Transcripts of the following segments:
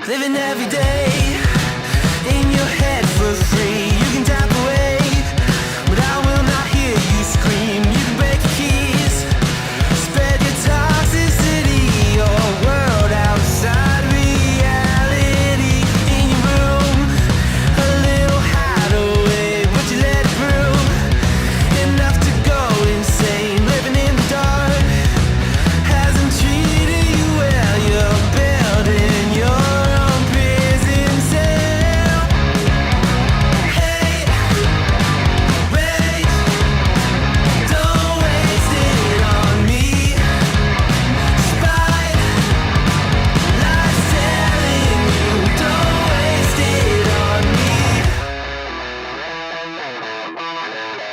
Living every day in your head for free. You can tap away, but I will not hear you scream. You can break the keys, spread your toxicity, your world outside reality. In your room, a little hideaway, but you let it through. Enough to go insane, living in the dark hasn't treated you well. You're building your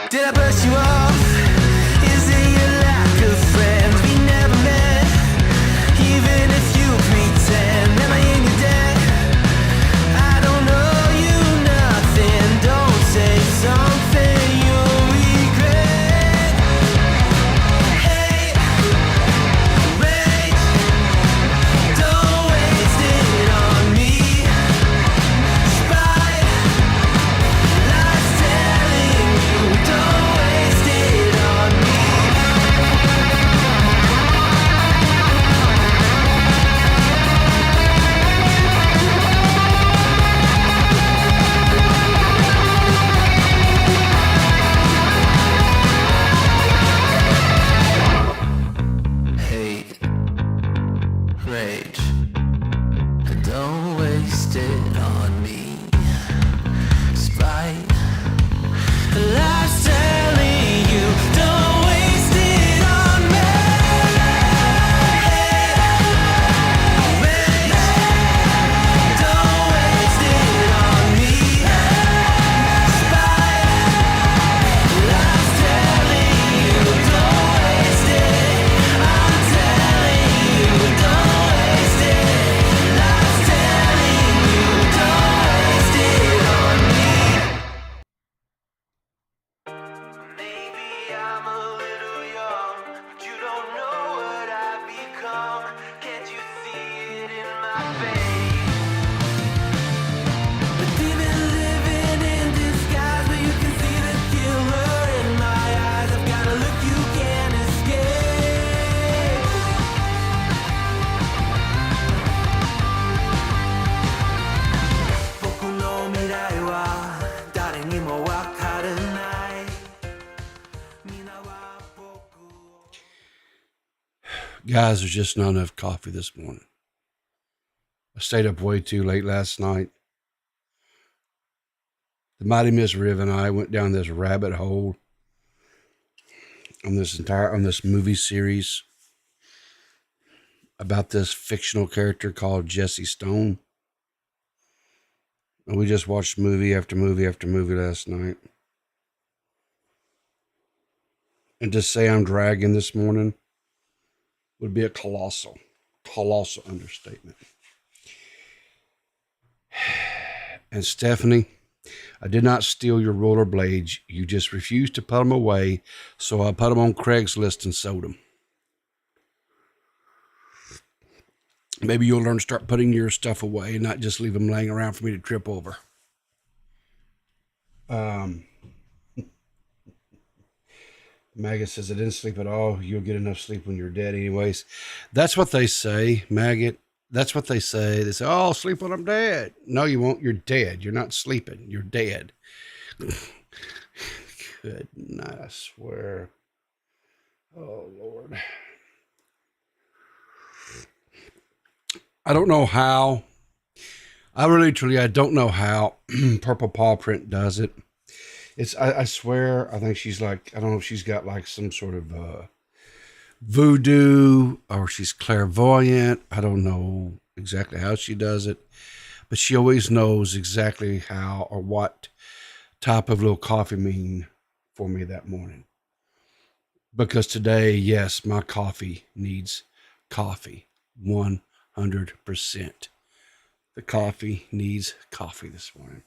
did I brush you off? Is it your lack of friends? We never met, even if you pretend. Am I in your debt? I don't owe you nothing. Don't say something you'll regret. Hate, rage, don't waste it on me. Spite, lies telling you, don't waste it on me. Hate, rage, don't waste it on me. Spite, lies telling you, don't waste it on me. Rage, don't waste it on me. Spite, lies telling you, don't waste it. I'm telling you, don't waste it. Lies telling you, don't waste it on me. Maybe I'm a little young, but you don't know what I've become. Can't you see it in my face? But even living in disguise, but you can see the killer in my eyes. I've got a look you can't escape. Boku no mirai wa dare ni mo wakaru nai. Mina wa boku o- Guys, there's just not enough coffee this morning. I stayed up way too late last night. The Mighty Miss Riv and I went down this rabbit hole on this movie series about this fictional character called Jesse Stone. And we just watched movie after movie after movie last night. And to say I'm dragging this morning would be a colossal understatement. And Stephanie, I did not steal your rollerblades. You just refused to put them away, so I put them on Craigslist and sold them. Maybe you'll learn to start putting your stuff away and not just leave them laying around for me to trip over. Maggot says, I didn't sleep at all. You'll get enough sleep when you're dead anyways. That's what they say, Maggot. That's what they say. They say, oh, I'll sleep when I'm dead. No, you won't. You're dead. You're not sleeping. You're dead. Good night, I swear. Oh, Lord. I don't know how. I don't know how Purple Paw Print does it. I swear, I think she's like, I don't know if she's got like some sort of voodoo or she's clairvoyant. I don't know exactly how she does it, but she always knows exactly how or what type of little coffee mean for me that morning. Because today, yes, my coffee needs coffee. 100%. The coffee needs coffee this morning.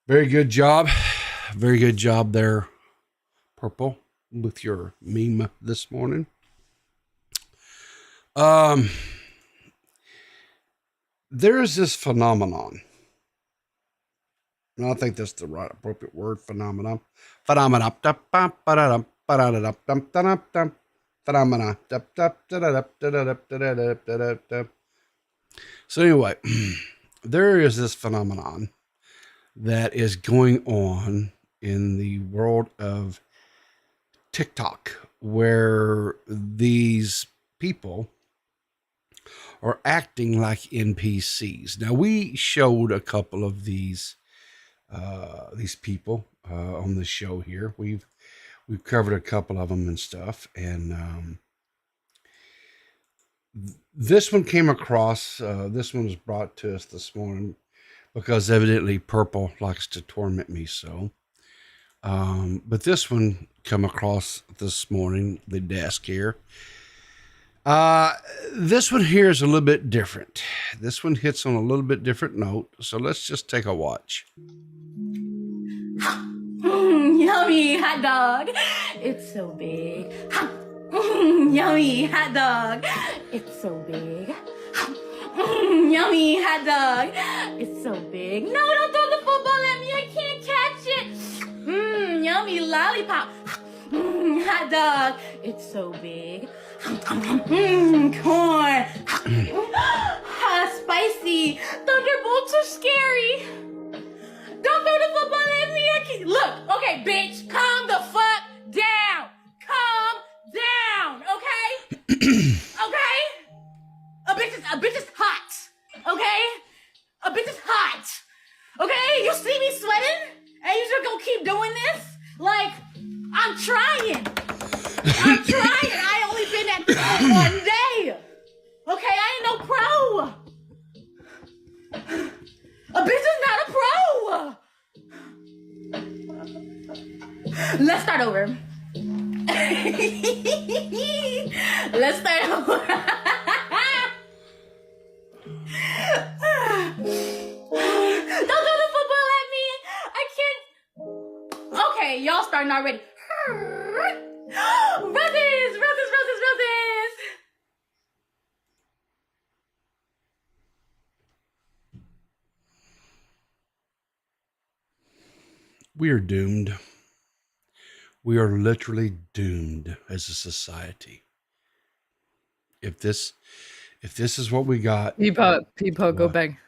Very good job. Very good job there, Purple, with your meme this morning. Um, there is this phenomenon. And I think that's the right appropriate word, phenomenon. Phenomena. Phenomena. So anyway, there is this phenomenon that is going on in the world of TikTok where these people are acting like NPCs. Now we showed a couple of these people on the show here. We've covered a couple of them and stuff, and this one came across. This one was brought to us this morning because evidently Purple likes to torment me so. But this one come across this morning, the desk here. This one here is a little bit different. This one hits on a little bit different note. So let's just take a watch. Yummy hot dog. It's so big. Yummy hot dog. It's so big. Yummy hot dog. It's so big. No, don't throw the football at me. I can't catch it. Yummy lollipop. Hot dog. It's so big. Corn. Spicy. Thunderbolts are scary. Don't throw the football at me. I can't. Look, okay, bitch, calm the fuck down. Calm down, okay? Okay? A bitch is hot. Okay? A bitch is hot. Okay? You see me sweating? And you just gonna keep doing this? Like, I'm trying. I only been at this for 1 day. Okay, I ain't no pro. A bitch is not a pro. Let's start over. Let's start over. Don't throw the football at me. I can't. Okay, y'all starting already. Roses. We are doomed. We are literally doomed as a society. If this is what we got, people go back.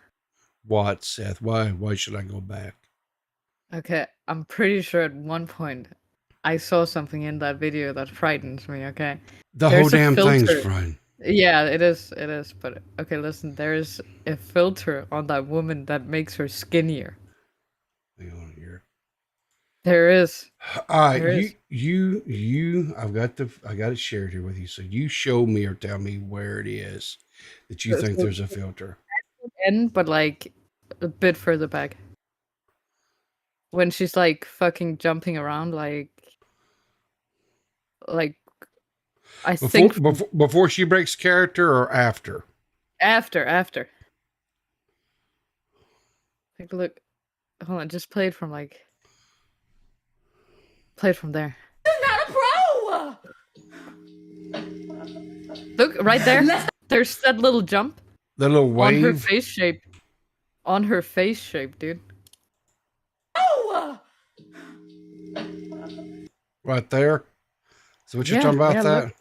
What, Seth? Why should I go back? Okay, I'm pretty sure at one point I saw something in that video that frightens me. Okay, The There's whole a damn thing's filter. fine. yeah, it is. But okay, listen, there's a filter on that woman that makes her skinnier. Hang on here. There is. All right, There is. you. I got it shared here with you. So you show me or tell me where it is that you think there's a filter. And but like a bit further back. When she's like fucking jumping around, like I think Before she breaks character or after. after. Like, look, hold on, just play it from there. This is not a pro. Look right there. There's that little jump The little on her wave. face shape. On her face shape, dude. Oh. Right there. So what you're Yeah, talking about yeah, that? look.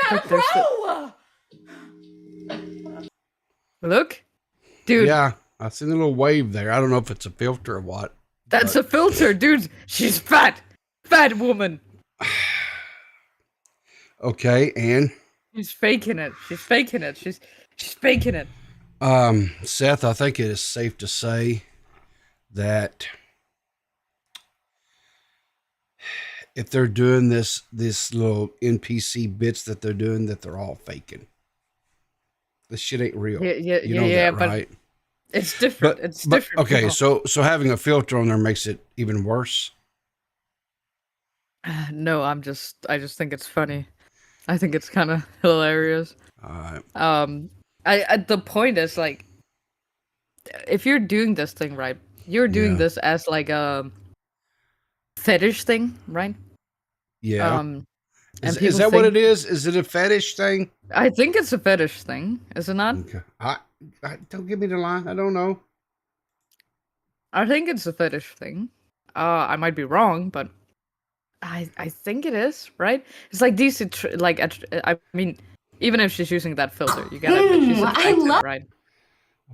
Not Look, a there's pro. Look, dude. Yeah, I see the little wave there. I don't know if it's a filter or what. That's a filter, dude. She's fat woman. Okay, and She's faking it. She's faking it. Seth, I think it is safe to say that if they're doing this little NPC bits that they're doing, that they're all faking. This shit ain't real. You know that, but right? it's different. It's different. Okay, people. so having a filter on there makes it even worse. No, I just think it's funny. I think it's kind of hilarious. The point is, like, if you're doing this thing right, you're doing Yeah. this as like a fetish thing, right? Yeah. And Is people that what think- it is? Is it a fetish thing? I think it's a fetish thing, is it not? Okay. I don't give me the line. I don't know. I think it's a fetish thing. I might be wrong, but I think it is, right? It's like these, I mean, even if she's using that filter, you gotta admit she's attractive, right?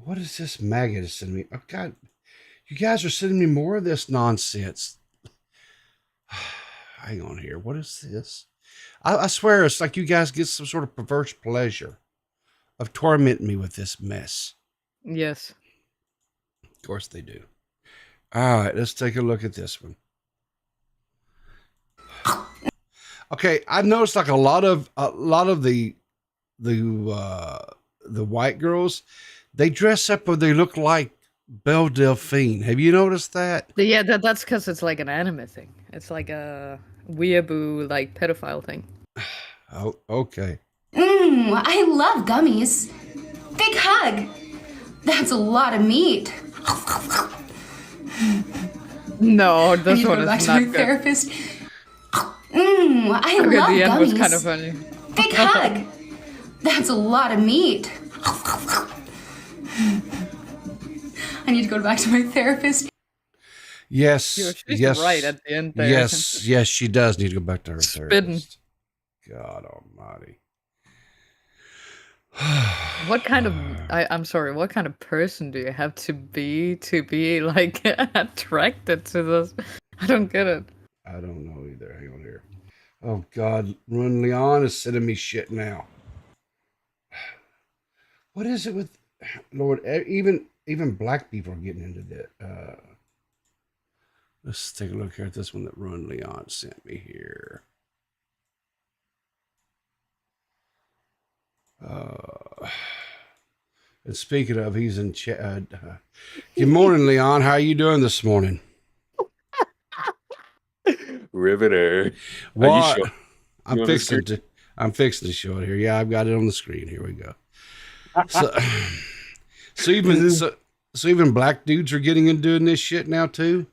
What is this maggot is sending me? Oh God, you guys are sending me more of this nonsense. Hang on here. What is this? I swear it's like you guys get some sort of perverse pleasure of tormenting me with this mess. Yes. Of course they do. All right, let's take a look at this one. Okay, I've noticed like a lot of the white girls, they dress up or they look like Belle Delphine. Have you noticed that? Yeah, that's because it's like an anime thing. It's like a weeaboo, like pedophile thing. Oh, okay. I love gummies. Big hug. That's a lot of meat. No, I this need to one go back is to not my good. therapist. I Okay, love the end gummies. was kind of funny. Big hug. That's a lot of meat. I need to go back to my therapist. Yes, She's yes, right at the end there. yes, she does need to go back to her Spitting. therapist. God Almighty. What kind of I'm sorry, what kind of person do you have to be like attracted to this? I don't get it. I don't know either. Hang on here. Oh God, Run Leon is sending me shit now. What is it with Lord? Even black people are getting into that. Let's take a look here at this one that Run Leon sent me here. And speaking of, he's in chat. Good morning, Leon. How are you doing this morning? Riveter. What? Sure? I'm fixing to show it here. Yeah, I've got it on the screen. Here we go. So even black dudes are getting into doing this shit now too.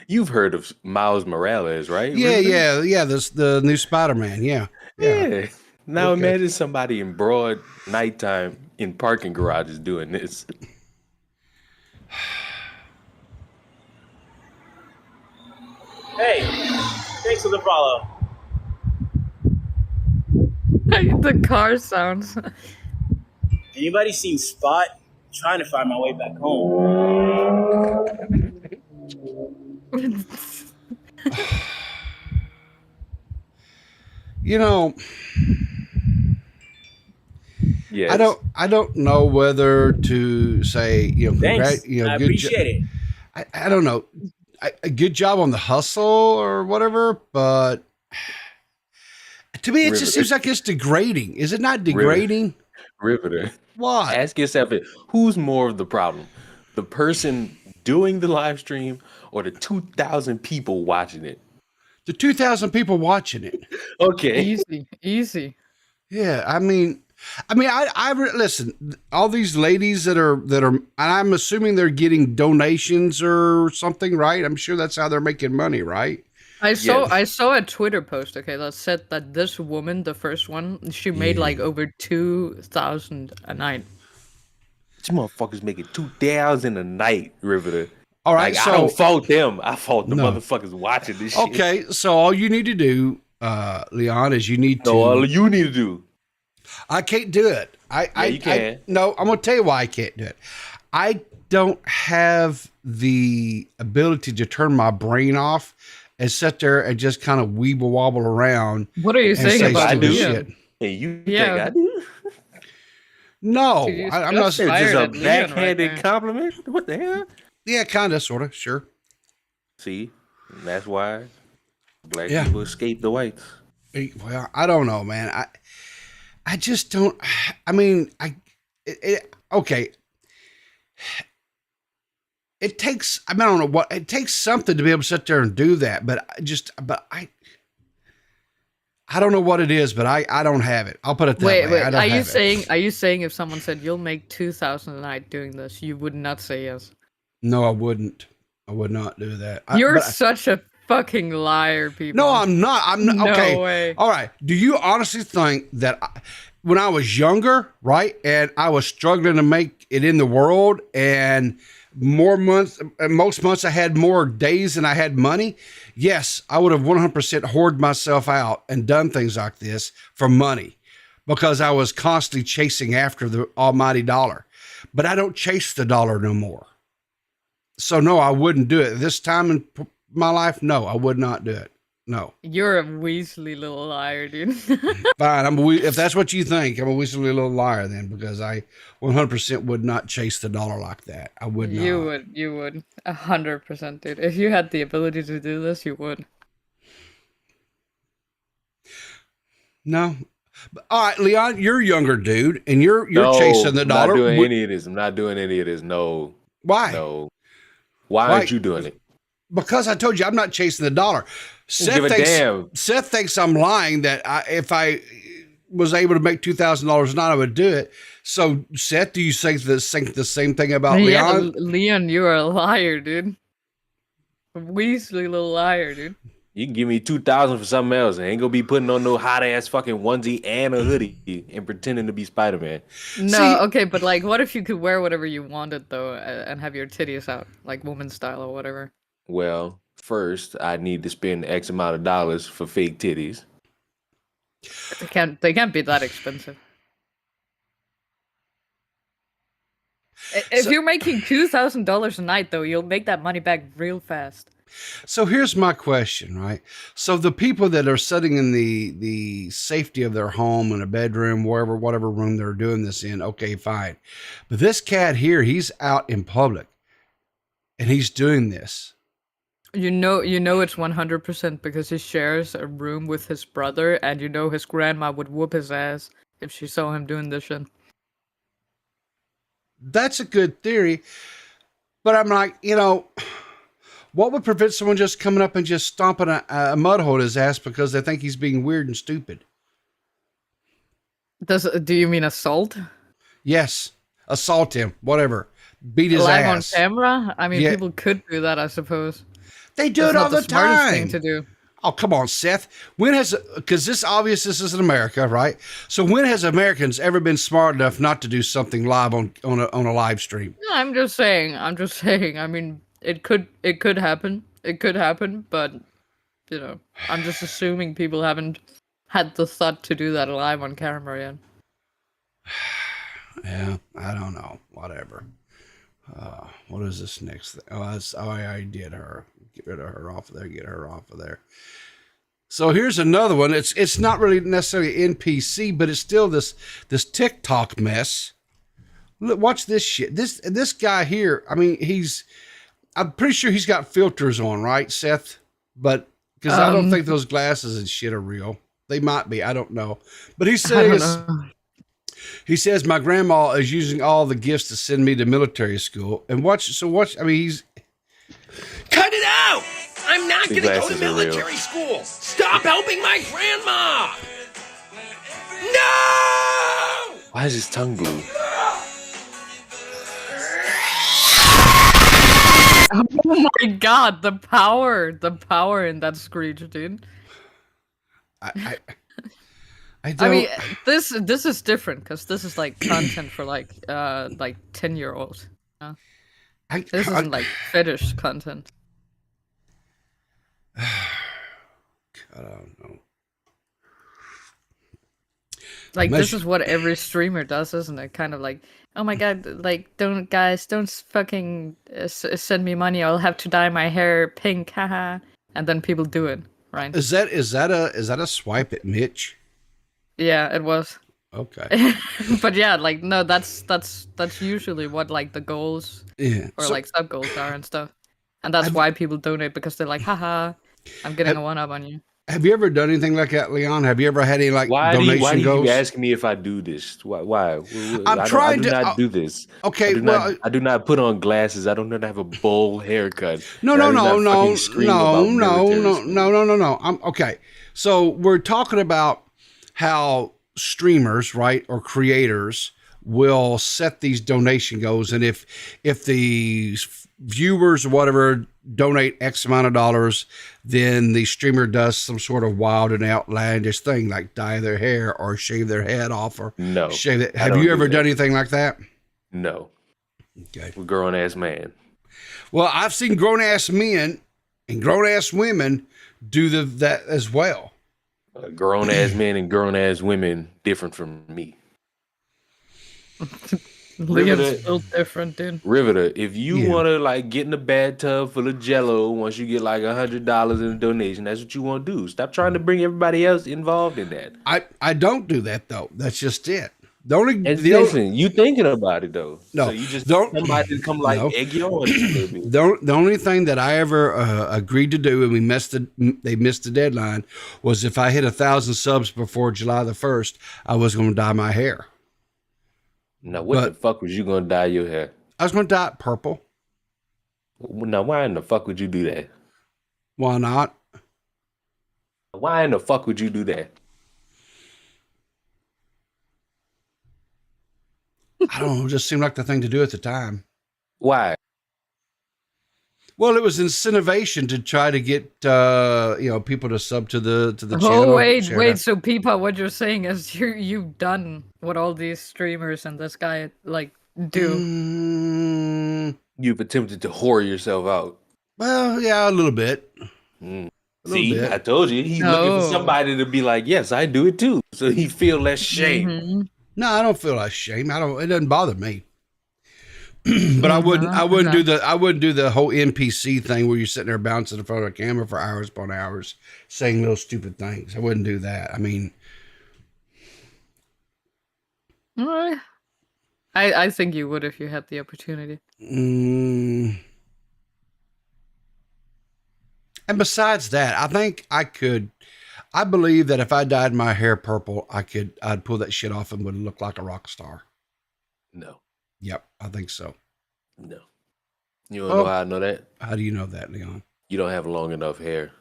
You've heard of Miles Morales, right? Yeah, Riveter? yeah. This the new Spider-Man. Yeah. Yeah. Now Okay. imagine somebody in broad nighttime in parking garages doing this. Hey, thanks for the follow. The car sounds. Anybody seen Spot? Trying to find my way back home. You know, Yes. I don't know whether to say, Thanks. good I appreciate it. I don't know. A good job on the hustle or whatever, but to me, it just Riveter. seems like it's degrading. Is it not degrading? Riveter. Why? Ask yourself who's more of the problem? The person doing the live stream or the 2,000 people watching it? The 2,000 people watching it. Okay. Easy. Yeah, I mean, listen. All these ladies that are, and I'm assuming they're getting donations or something, right? I'm sure that's how they're making money, right? I saw a Twitter post, okay, that said that this woman, the first one, she made like over 2,000 a night. These motherfuckers making 2,000 a night, Riveter. All right, Like, so I don't fault them. I fault the No. motherfuckers watching this shit. okay, so all you need to do, Leon, is you need to. So all you need to do. I can't do it. you can. No, I'm gonna tell you why I can't do it. I don't have the ability to turn my brain off and sit there and just kind of weeble wobble around. What are you and saying say about stupid me? shit. And you Yeah. think I do? No, Dude, you I'm not. just It's just fired a at Leon right backhanded there. compliment? What the hell? Yeah, kind of, sort of, sure. See, that's why black Yeah. people escape the whites. Well, I don't know, man. I just don't. I mean, okay. It takes. I don't know what it takes something to be able to sit there and do that, but I don't know what it is, but I don't have it. I'll put it that Wait, way. I don't are you have it. saying if someone said you'll make 2,000 a night doing this, you would not say yes? No, I wouldn't. I would not do that. You're such a fucking liar, people. No, I'm not. I'm not. No Okay. way. All right. Do you honestly think that when I was younger, right, and I was struggling to make it in the world, and most months I had more days than I had money, yes, I would have 100% hoarded myself out and done things like this for money because I was constantly chasing after the almighty dollar. But I don't chase the dollar no more. So no, I wouldn't do it. This time in my life, no, I would not do it. No. You're a Weasley little liar, dude. Fine. If that's what you think, I'm a weaselly little liar then, because I 100% would not chase the dollar like that. I would not. You would. 100%, dude. If you had the ability to do this, you would. No. All right, Leon, you're a younger dude, and you're chasing the dollar. I'm not doing any of this. I'm not doing any of this. No. Why? No. Why aren't you doing it? Because I told you I'm not chasing the dollar. Give a damn. Seth thinks I'm lying that if I was able to make $2,000 a night, I would do it. So, Seth, do you think the same thing about Leon? Leon, you're a liar, dude. A Weasley little liar, dude. You can give me $2,000 for something else. I ain't gonna be putting on no hot ass fucking onesie and a hoodie and pretending to be Spider-Man. No, okay, but like, what if you could wear whatever you wanted though, and have your titties out, like woman style or whatever? Well, first I need to spend X amount of dollars for fake titties. They can't be that expensive. If you're making $2,000 a night though, you'll make that money back real fast. So here's my question, right? So the people that are sitting in the safety of their home in a bedroom, whatever room they're doing this in, okay, fine. But this cat here, he's out in public and he's doing this. You know it's 100% because he shares a room with his brother, and you know his grandma would whoop his ass if she saw him doing this shit. That's a good theory. But I'm like, what would prevent someone just coming up and just stomping a mud hole in his ass because they think he's being weird and stupid? Do you mean assault? Yes. Assault him. Whatever. Beat his Live ass. on camera? I mean, Yeah. people could do that, I suppose. They do it all the smartest time. thing to do. Oh, come on, Seth. Because this is in America, right? So when has Americans ever been smart enough not to do something live on a live stream? No, I'm just saying. I mean, it could happen. It could happen, but I'm just assuming people haven't had the thought to do that live on camera yet. Yeah, I don't know. Whatever. What is this next thing? I did her. Get rid of her off of there. Get her off of there. So here's another one. It's not really necessarily NPC, but it's still this TikTok mess. Look, watch this shit. This guy here. I mean, I'm pretty sure he's got filters on, right, Seth? But because I don't think those glasses and shit are real. They might be. I don't know. But he says my grandma is using all the gifts to send me to military school. And watch. I mean, he's. Cut it out! I'm not The gonna go to glasses are real. military school! Stop helping my grandma! No! Why is his tongue blue? Oh my god, the power in that screech, dude. I don't. I mean, this is different because this is like content for like 10-year-olds. This isn't like fetish content. I don't know. Like this is what every streamer does, isn't it? Kind of like, oh my god, like don't fucking send me money. I'll have to dye my hair pink, haha. And then people do it, right? Is that a swipe at Mitch? Yeah, it was. Okay. But yeah, like no, that's usually what like the goals or like sub goals are and stuff. And that's why people donate, because they're like, haha, I'm getting a one up on you. Have you ever done anything like that, Leon? Have you ever had any donation Why do goals? you ask me if I do this? Why? I'm trying I do not do this. Okay, I do not put on glasses. I don't know to have a bowl haircut. No. Okay. So we're talking about how streamers, right, or creators will set these donation goals, and if the viewers or whatever donate X amount of dollars, then the streamer does some sort of wild and outlandish thing like dye their hair or shave their head off or No. shave it. I Have don't you do ever that. done anything like that? No. Okay. I'm a grown ass man. Well, I've seen grown ass men and grown ass women do that as well. Grown ass men and grown ass women different from me. Liam's still different, dude. Riverter, if you Yeah. want to like get in a bathtub full of Jello once you get like $100 in a donation, that's what you want to do. Stop trying to bring everybody else involved in that. I don't do that though. That's just it. The only And the only, listen, you thinking about it though. No, So you just don't- somebody to come like no. egg you on a little bit. the only thing that I ever agreed to do, and they missed the deadline, was if I hit 1,000 subs before July the 1st, I was going to dye my hair. Now, what the But- fuck was you gonna dye your hair? I was going to dye it purple. Now, why in the fuck would you do that? Why not? Why in the fuck would you do that? I don't know. It just seemed like the thing to do at the time. Why? Well, it was incentivation to try to get people to sub to the channel. Oh wait, share wait. that. So Peepa, what you're saying is you've done what all these streamers and this guy like do. Mm, You've attempted to whore yourself out. well, yeah, a little bit. Mm. A little See, bit. I told you he's looking No. for somebody to be like, yes, I do it too. So he feel less shame. Mhm. No, I don't feel like shame. It doesn't bother me. But I wouldn't do the whole NPC thing where you're sitting there bouncing in front of a camera for hours upon hours saying little stupid things. I wouldn't do that. I mean, I think you would if you had the opportunity. and besides that, I think I believe that if I dyed my hair purple, I'd pull that shit off and would look like a rock star. No, Yep, I think so. no. You don't know how I know that? How do you know that, Leon? You don't have long enough hair.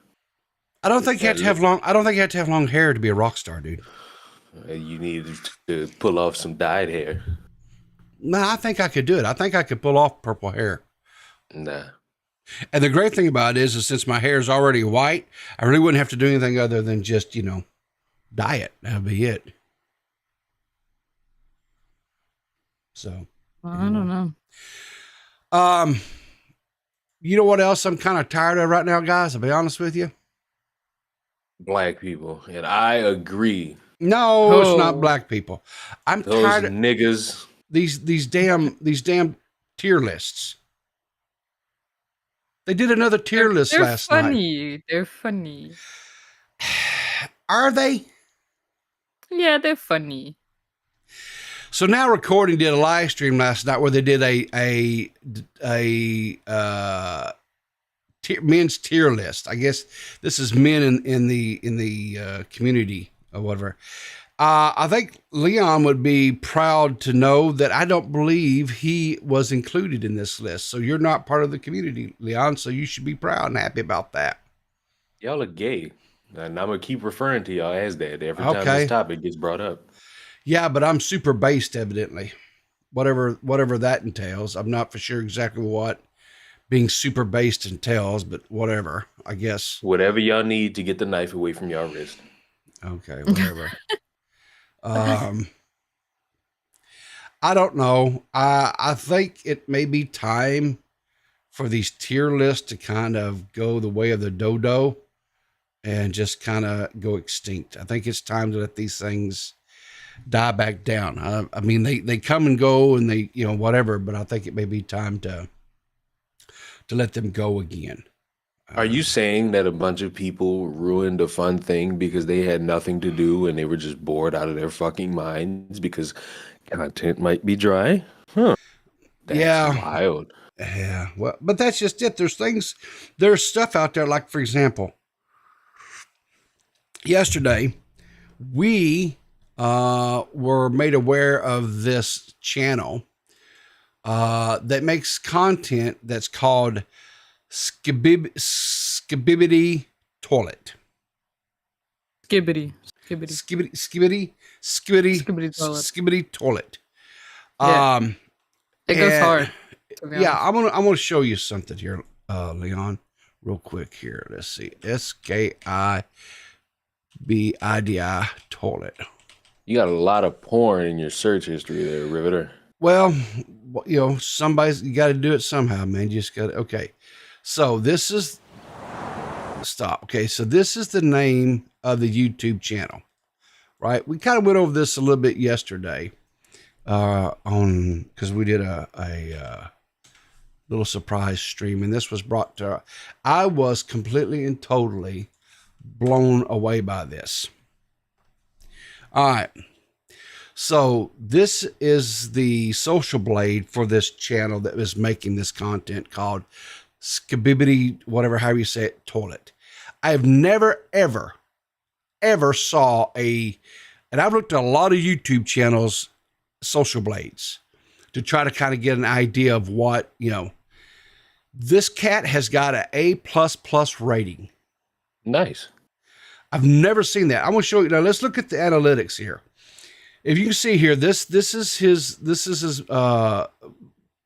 I don't think you have to have long. I don't think you have to have long hair to be a rock star, dude. You need to pull off some dyed hair. No, I think I could do it. I think I could pull off purple hair. Nah. And the great thing about it is since my hair is already white, I really wouldn't have to do anything other than just, dye it. That'd be it. So, I don't know. you know what else I'm kind of tired of right now, guys? I'll be honest with you. Black people. And I agree. No, it's not Oh. black people. I'm Those tired of niggas. these damn tier lists. They did another tier list They're last night. funny. They're funny. Are they? Yeah, they're funny. So now Recording did a live stream last night where they did a men's tier list. I guess this is men in the community or whatever. I think Leon would be proud to know that I don't believe he was included in this list. So you're not part of the community, Leon. So you should be proud and happy about that. Y'all are gay. And I'm going to keep referring to y'all as that every time Okay. this topic gets brought up. Yeah, but I'm super based, evidently. Whatever that entails. I'm not for sure exactly what being super based entails, but whatever, I guess. Whatever y'all need to get the knife away from y'all wrist. Okay, whatever. I don't know. I think it may be time for these tier lists to kind of go the way of the dodo and just kind of go extinct. I think it's time to let these things die back down. I mean, they come and go and they, whatever, but I think it may be time to let them go again. Are you saying that a bunch of people ruined a fun thing because they had nothing to do and they were just bored out of their fucking minds because content might be dry? Huh. That's Yeah. wild. Yeah, well, but that's just it. There's stuff out there. Like, for example, yesterday we were made aware of this channel that makes content that's called Skibity Toilet. Skibity. Skibity Toilet. Skibity Toilet. Yeah. It goes and- hard. To be Yeah, honest. I'm gonna show you something here. Leon, real quick here. Let's see. Skibidi Toilet. You got a lot of porn in your search history there, Riveter. Well, you know, you got to do it somehow, man. You just got to, okay. So this is, stop. Okay. So this is the name of the YouTube channel, right? We kind of went over this a little bit yesterday, because we did a little surprise stream, and this was brought to, I was completely and totally blown away by this. All right. So this is the social blade for this channel that is making this content called Skibity, whatever, how you say it, Toilet. I've never, ever saw and I've looked at a lot of YouTube channels, social blades, to try to kind of get an idea of what, you know, this cat has got an A++ rating. Nice. I've never seen that. I'm going to show you. Now let's look at the analytics here. If you can see here, this is his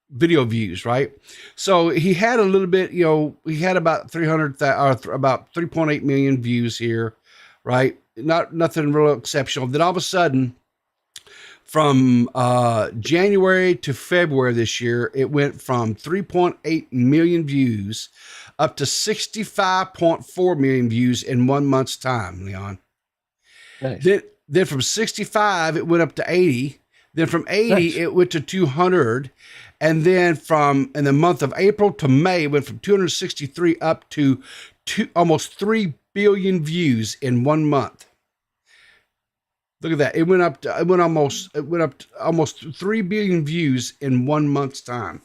video views, right? So he had a little bit, you know, he had about 3.8 million views here, right? Nothing real exceptional. Then all of a sudden, from January to February this year, it went from 3.8 million views up to 65.4 million views in 1 month's time, Leon. Nice. Then from 65, it went up to 80. Then from 80, nice, it went to 200. And then in the month of April to May, it went from 263 up to almost 3 billion views in 1 month. Look at that. It went up to almost 3 billion views in 1 month's time.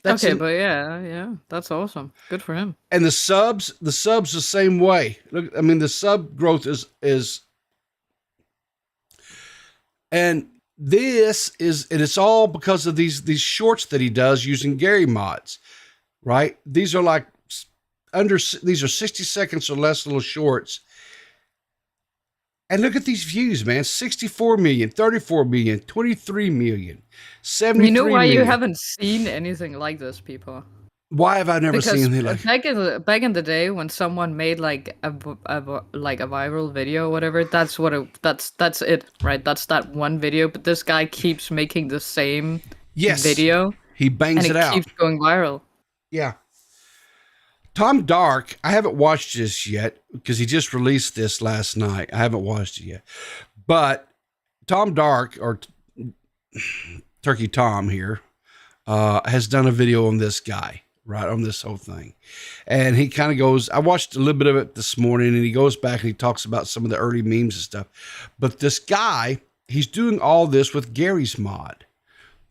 But yeah, that's awesome. Good for him. And the subs the same way. Look, I mean, the sub growth is, and it's all because of these shorts that he does using Gary mods, right? These are these are 60 seconds or less little shorts. And look at these views, man. 64 million, 34 million, 23 million, 73 You know why million. you haven't seen anything like this, people? Why have I never seen anything like back in the day when someone made like a viral video or whatever, that's it, right? That's that one video, but this guy keeps making the same video. He bangs it out. Keeps going viral. Yeah. Tom Dark, I haven't watched this yet because he just released this last night. I haven't watched it yet. But Tom Dark, or Turkey Tom here, has done a video on this guy, right, on this whole thing. And he kind of goes, I watched a little bit of it this morning, and he goes back and he talks about some of the early memes and stuff. But this guy, he's doing all this with Gary's mod.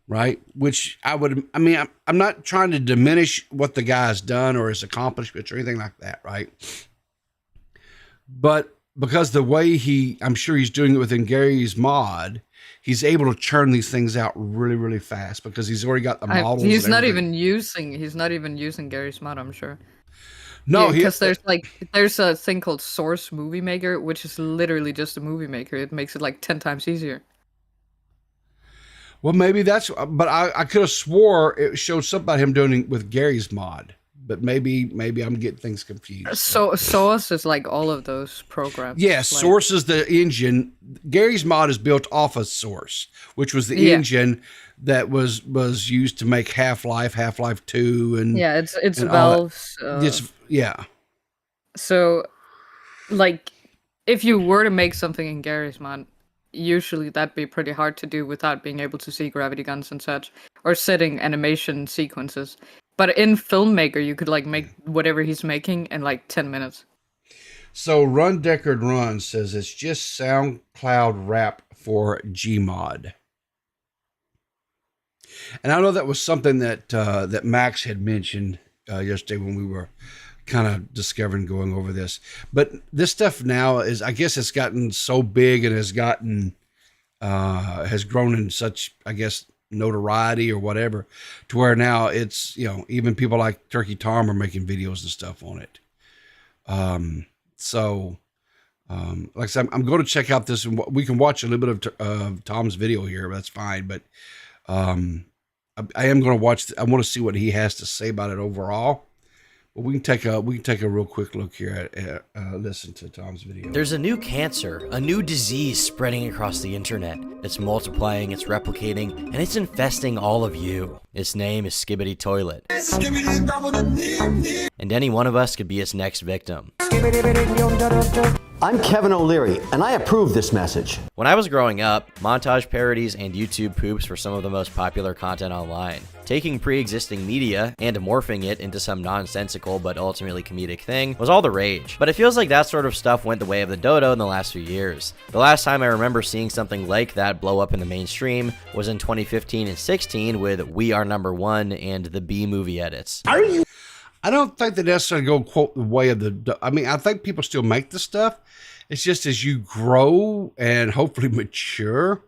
Right. Which I'm not trying to diminish what the guy's done or his accomplishments or anything like that. Right. But because the way I'm sure he's doing it within Gary's mod, he's able to churn these things out really, really fast because he's already got the models. He's not even using Gary's mod, I'm sure. No, because there's a thing called Source Movie Maker, which is literally just a movie maker. It makes it like 10 times easier. Well, maybe but I could have swore it showed something about him doing it with Gary's mod, but maybe I'm getting things confused. So Source is like all of those programs. Yeah, Source is the engine. Gary's mod is built off of Source, which was the engine that was used to make Half-Life 2, and it's Valve's. So, like, if you were to make something in Gary's mod, usually that'd be pretty hard to do without being able to see gravity guns and such, or setting animation sequences. But in Filmmaker, you could like make whatever he's making in like 10 minutes. So Run Deckard Run says it's just SoundCloud rap for Gmod. And I know that was something that Max had mentioned yesterday when we were kind of discovering going over this. But this stuff now is, I guess it's gotten so big and has grown in such, I guess, notoriety or whatever, to where now it's, you know, even people like Turkey Tom are making videos and stuff on it. Like I said, I'm going to check out this, and we can watch a little bit of Tom's video here. That's fine. But I I am going to watch. I want to see what he has to say about it overall. But we can take a real quick look here at listen to Tom's video. There's a new cancer, a new disease spreading across the internet. It's multiplying, it's replicating, and it's infesting all of you. Its name is Skibity Toilet. And any one of us could be its next victim. I'm Kevin O'Leary, and I approve this message. When I was growing up, montage parodies and YouTube poops were some of the most popular content online. Taking pre-existing media and morphing it into some nonsensical but ultimately comedic thing was all the rage. But it feels like that sort of stuff went the way of the dodo in the last few years. The last time I remember seeing something like that blow up in the mainstream was in 2015 and 16 with We Are Number One and the B-movie edits. I don't think they necessarily go quote the way of the. I mean, I think people still make the stuff. It's just as you grow and hopefully mature,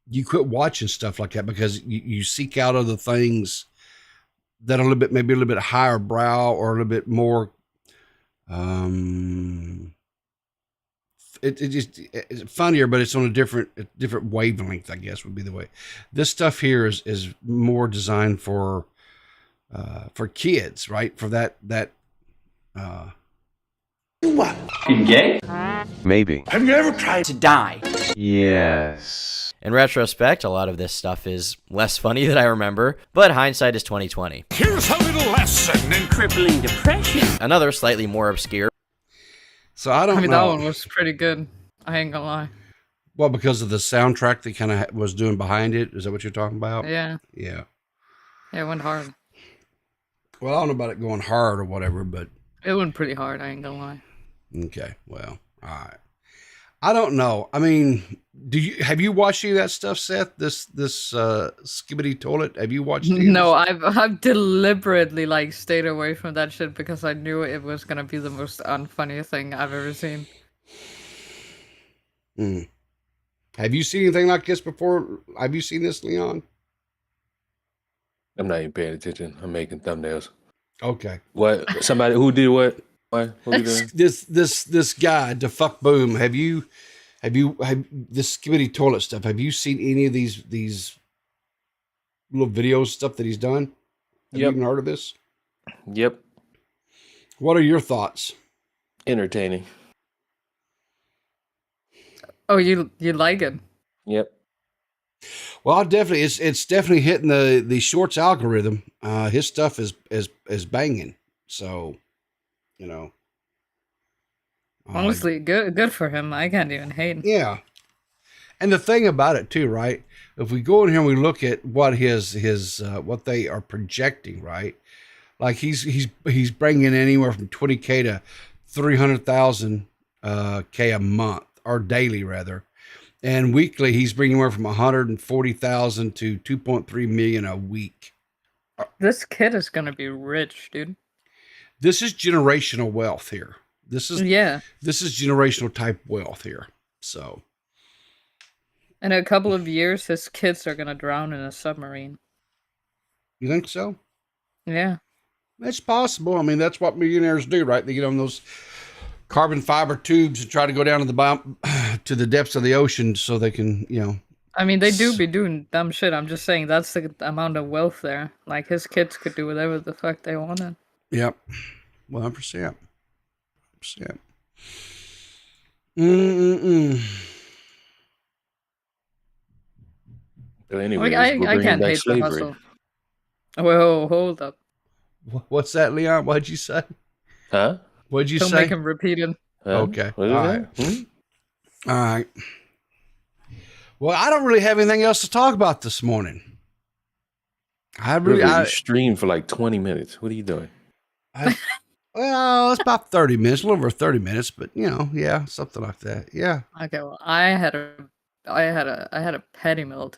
you quit watching stuff like that because you seek out other things that are a little bit, maybe a little bit higher brow or a little bit more. It's funnier, but it's on a different wavelength, I guess would be the way. This stuff here is more designed for kids, right? For that. What? Gay? Maybe. Have you ever tried to die? Yes. In retrospect, a lot of this stuff is less funny than I remember, but hindsight is 2020. Here's a little lesson in crippling depression. Another slightly more obscure. So I don't know. That one was pretty good. I ain't gonna lie. Well, because of the soundtrack they kind of was doing behind it. Is that what you're talking about? Yeah. Yeah. Yeah, it went hard. Well, I don't know about it going hard or whatever, but It went pretty hard, I ain't gonna lie. okay. Well, all right. I don't know. I mean, have you watched any of that stuff, Seth? This Skibity Toilet? Have you watched it? No, I've deliberately like stayed away from that shit because I knew it was gonna be the most unfunny thing I've ever seen. Have you seen anything like this before? Have you seen this, Leon? I'm not even paying attention. I'm making thumbnails. Okay. What? Somebody who did what? What we doing? This guy, the fuck boom. Have this Skibity Toilet stuff? Have you seen any of these little videos stuff that he's done? Have you even heard of this? Yep. What are your thoughts? Entertaining. Oh, you like it? Yep. Well, it's definitely hitting the shorts algorithm. His stuff is banging. So, you know. Honestly, good for him. I can't even hate. Yeah. And the thing about it too, right? If we go in here and we look at what his what they are projecting, right? Like he's bringing anywhere from 20K to 300,000 K a month or daily rather. And weekly, he's bringing anywhere from 140,000 to 2.3 million a week. This kid is gonna be rich, dude. This is generational wealth here. This is generational type wealth here. So, in a couple of years, his kids are gonna drown in a submarine. You think so? Yeah, it's possible. I mean, that's what millionaires do, right? They get on those carbon fiber tubes and try to go down to the depths of the ocean so they can, you know. I mean, they do be doing dumb shit. I'm just saying that's the amount of wealth there. Like his kids could do whatever the fuck they wanted. Yep, 100%. But anyway, I can't hate the hustle. Whoa, hold up. What's that, Leon? What'd you say? Huh? What'd you say? Don't make him repeat it. Okay. All right. All right. Well, I don't really have anything else to talk about this morning. You streamed for like 20 minutes. What are you doing? Well, it's about 30 minutes, a little over 30 minutes, but you know, yeah, something like that. Yeah. Okay, well, I had a patty melt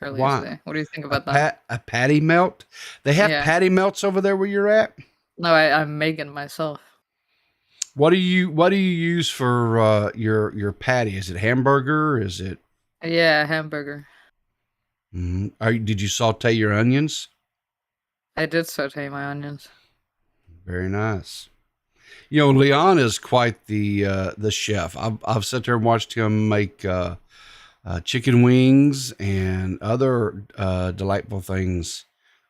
earlier today. What do you think about that? A patty melt? They have patty melts over there where you're at? No, I'm making myself. What do you use for your patty? Is it hamburger? Is it? Yeah, hamburger. Mm-hmm. Did you saute your onions? I did saute my onions. Very nice. You know, Leon is quite the chef. I've sat there and watched him make chicken wings and other delightful things.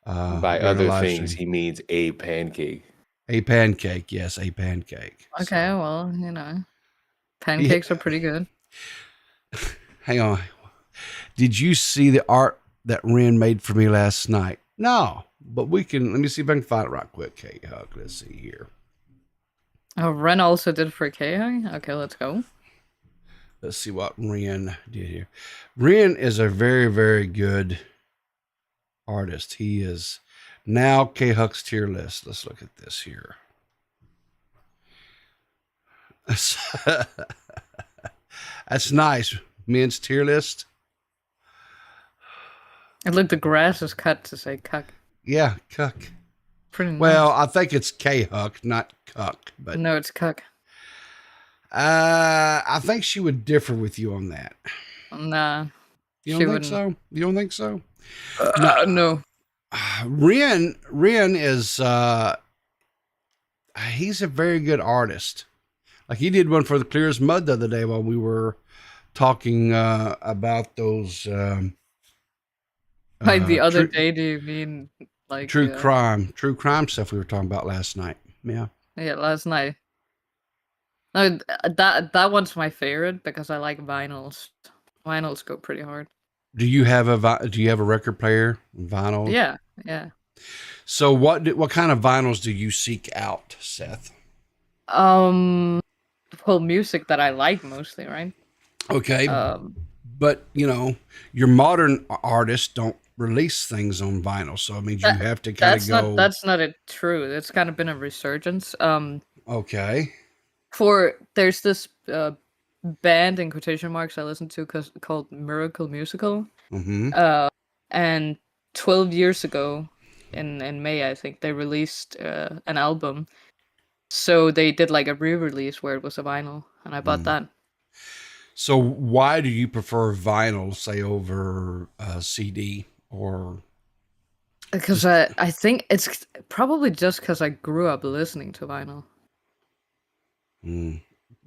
By during the other live things, stream. he means a pancake. A pancake, yes, a pancake. Okay, So, well, pancakes are pretty good. hang on. Did you see the art that Ren made for me last night? No, but let me see if I can find it right quick. Okay, let's see here. Oh, Ren also did for K. Okay, let's go. Let's see what Ren did here. Ren is a very, very good artist. He is now K-Huck's tier list. Let's look at this here. That's nice. Men's tier list. And look, the grass is cut to say cuck. Yeah, cuck. Pretty nice. Well, I think it's K-Huck, not cuck. But no, it's cuck. I think she would differ with you on that. Nah. You she don't think wouldn't. so? You don't think so? No. Ren is he's a very good artist. Like he did one for the Clear as Mud the other day while we were talking about those Like the other day, do you mean like true crime stuff we were talking about last night? Yeah. Yeah, last night. No, that one's my favorite because I like vinyls. Vinyls go pretty hard. Do you have a record player, vinyl? Yeah. So what kind of vinyls do you seek out, Seth? Well, music that I like mostly, right? Okay. But your modern artists don't release things on vinyl, so it means you have to kind of go. That's not true. It's kind of been a resurgence. Okay. There's this band in quotation marks I listen to called Miracle Musical. Mm-hmm. And 12 years ago, in May, I think they released an album. So they did like a re-release where it was a vinyl, and I bought that. So why do you prefer vinyl, say, over CD or? Because I think it's probably just because I grew up listening to vinyl.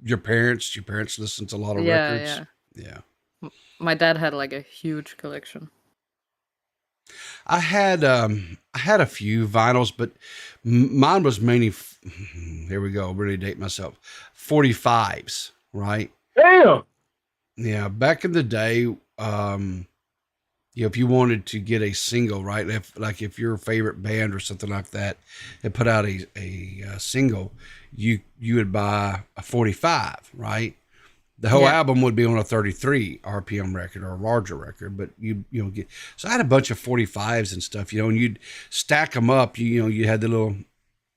Your parents listened to a lot of records. Yeah. My dad had like a huge collection. I had a few vinyls, but mine was mainly. Here we go. Really date myself. 45s, right? Damn. Yeah, back in the day, if you wanted to get a single, right? If your favorite band or something like that had put out a single, you would buy a 45, right? The whole album would be on a 33 RPM record or a larger record, but you get. So I had a bunch of 45s and stuff, and you'd stack them up. You had the little.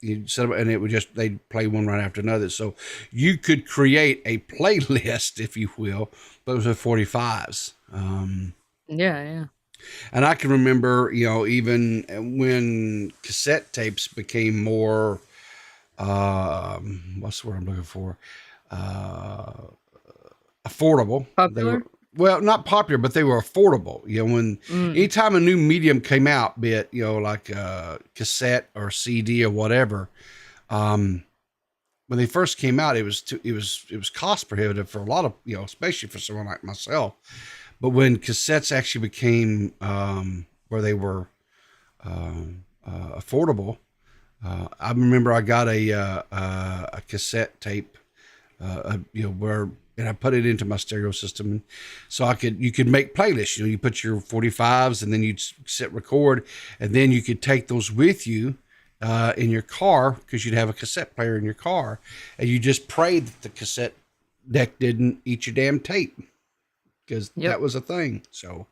You set up, and it would they'd play one right after another. So you could create a playlist, if you will, but it was with 45s. Yeah. And I can remember, even when cassette tapes became more, what's the word I'm looking for? Affordable. Popular? Well, not popular, but they were affordable. When anytime a new medium came out, be it like a cassette or CD or whatever, when they first came out, it was cost prohibitive for a lot of especially for someone like myself. But when cassettes actually became where they were affordable, I remember I got a cassette tape, and I put it into my stereo system, and so you could make playlists. You put your 45s, and then you'd set record, and then you could take those with you in your car because you'd have a cassette player in your car, and you just pray that the cassette deck didn't eat your damn tape because that was a thing. So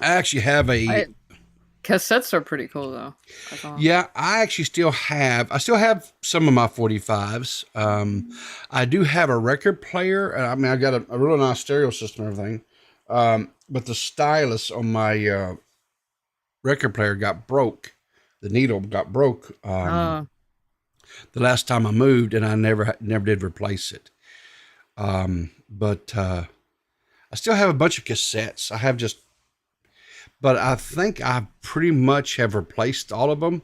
I actually have cassettes are pretty cool though. Yeah, I actually still have some of my 45s. I do have a record player. I mean, I got a really nice stereo system and everything. But the stylus on my record player got broke. The needle got broke the last time I moved, and I never did replace it. But I still have a bunch of cassettes. But I think I pretty much have replaced all of them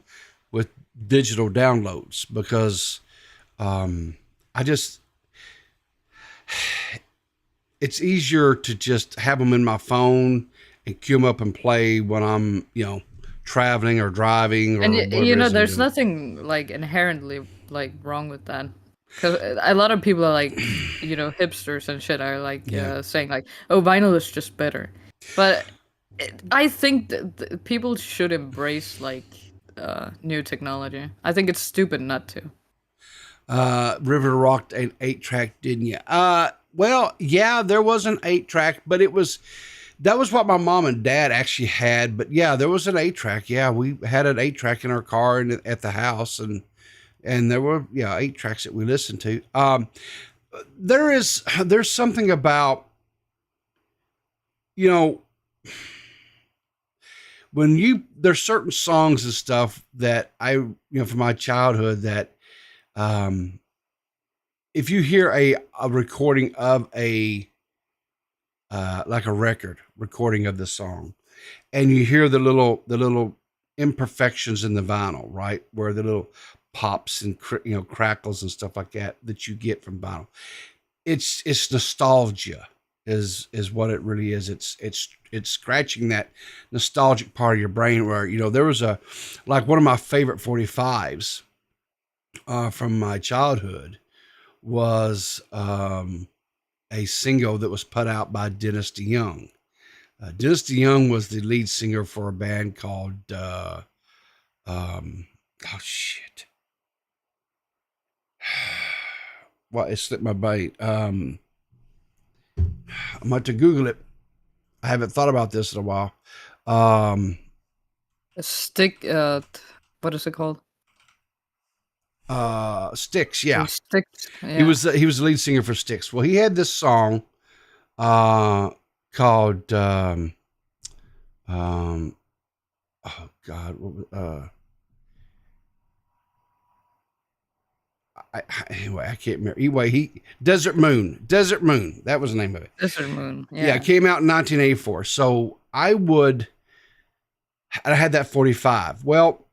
with digital downloads it's easier to just have them in my phone and cue them up and play when I'm, traveling or driving or And whatever you it know, is I'm there's doing. nothing like inherently like wrong with that. Because a lot of people are like, hipsters and shit are like saying like, "Oh, vinyl is just better," but I think that people should embrace like new technology. I think it's stupid not to. River rocked an 8-track, didn't you? Well, yeah, there was an 8-track, but that was what my mom and dad actually had. But yeah, there was an 8-track. Yeah, we had an 8-track in our car and at the house, and there were 8 tracks that we listened to. There's something about when there's certain songs and stuff that I from my childhood that if you hear a recording of a like a record recording of the song, and you hear the little imperfections in the vinyl, right, where the little pops and crackles and stuff like that you get from vinyl, it's nostalgia is what it really is. It's scratching that nostalgic part of your brain where there was one of my favorite 45s from my childhood was a single that was put out by Dennis DeYoung. Dennis DeYoung was the lead singer for a band called well, it slipped my brain. I'm about to Google it. I haven't thought about this in a while. Stick. What is it called? Styx. Yeah, Styx. Yeah. He was the lead singer for Styx. Well, he had this song called oh God, I can't remember. Anyway, Desert Moon. That was the name of it. Desert Moon. Yeah, it came out in 1984. So I had that 45. Well,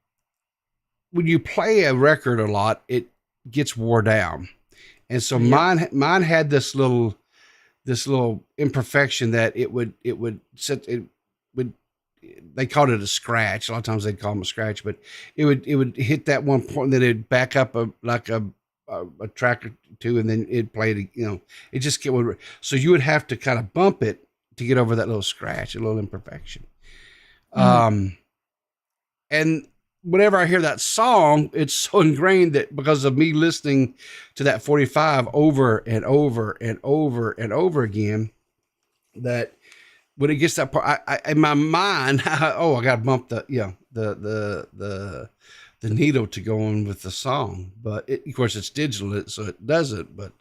when you play a record a lot, it gets wore down. And so mine had this little imperfection that they called it a scratch. A lot of times they'd call them a scratch, but it would hit that one point and then it'd back up a track or two and then it'd play it, it just get, so you would have to kind of bump it to get over that little scratch, a little imperfection. And whenever I hear that song, it's so ingrained that because of me listening to that 45 over and over and over and over again, that when it gets that part, I in my mind, I got to bump the needle to go on with the song. But of course, it's digital, so it doesn't. But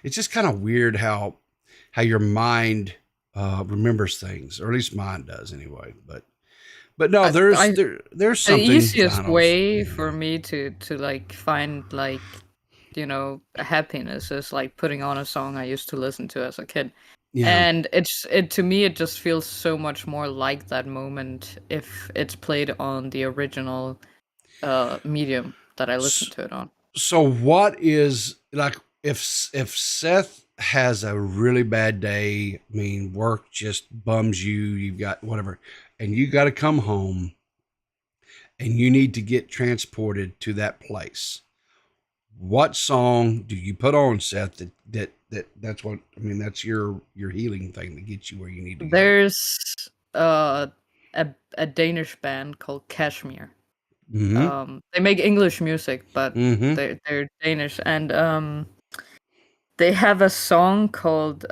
it's just kind of weird how your mind remembers things, or at least mine does anyway. But no, there's something. The easiest way for me to like find like happiness is like putting on a song I used to listen to as a kid. Yeah. And to me it just feels so much more like that moment if it's played on the original medium that I listened to it on. So what is like if Seth has a really bad day, I mean work just bums you, you've got whatever, and you got to come home and you need to get transported to that place, what song do you put on, Seth, that's what I mean, that's your healing thing that gets you where you need to go? There's a Danish band called Kashmir. Mm-hmm. They make English music, but they're Danish, and they have a song called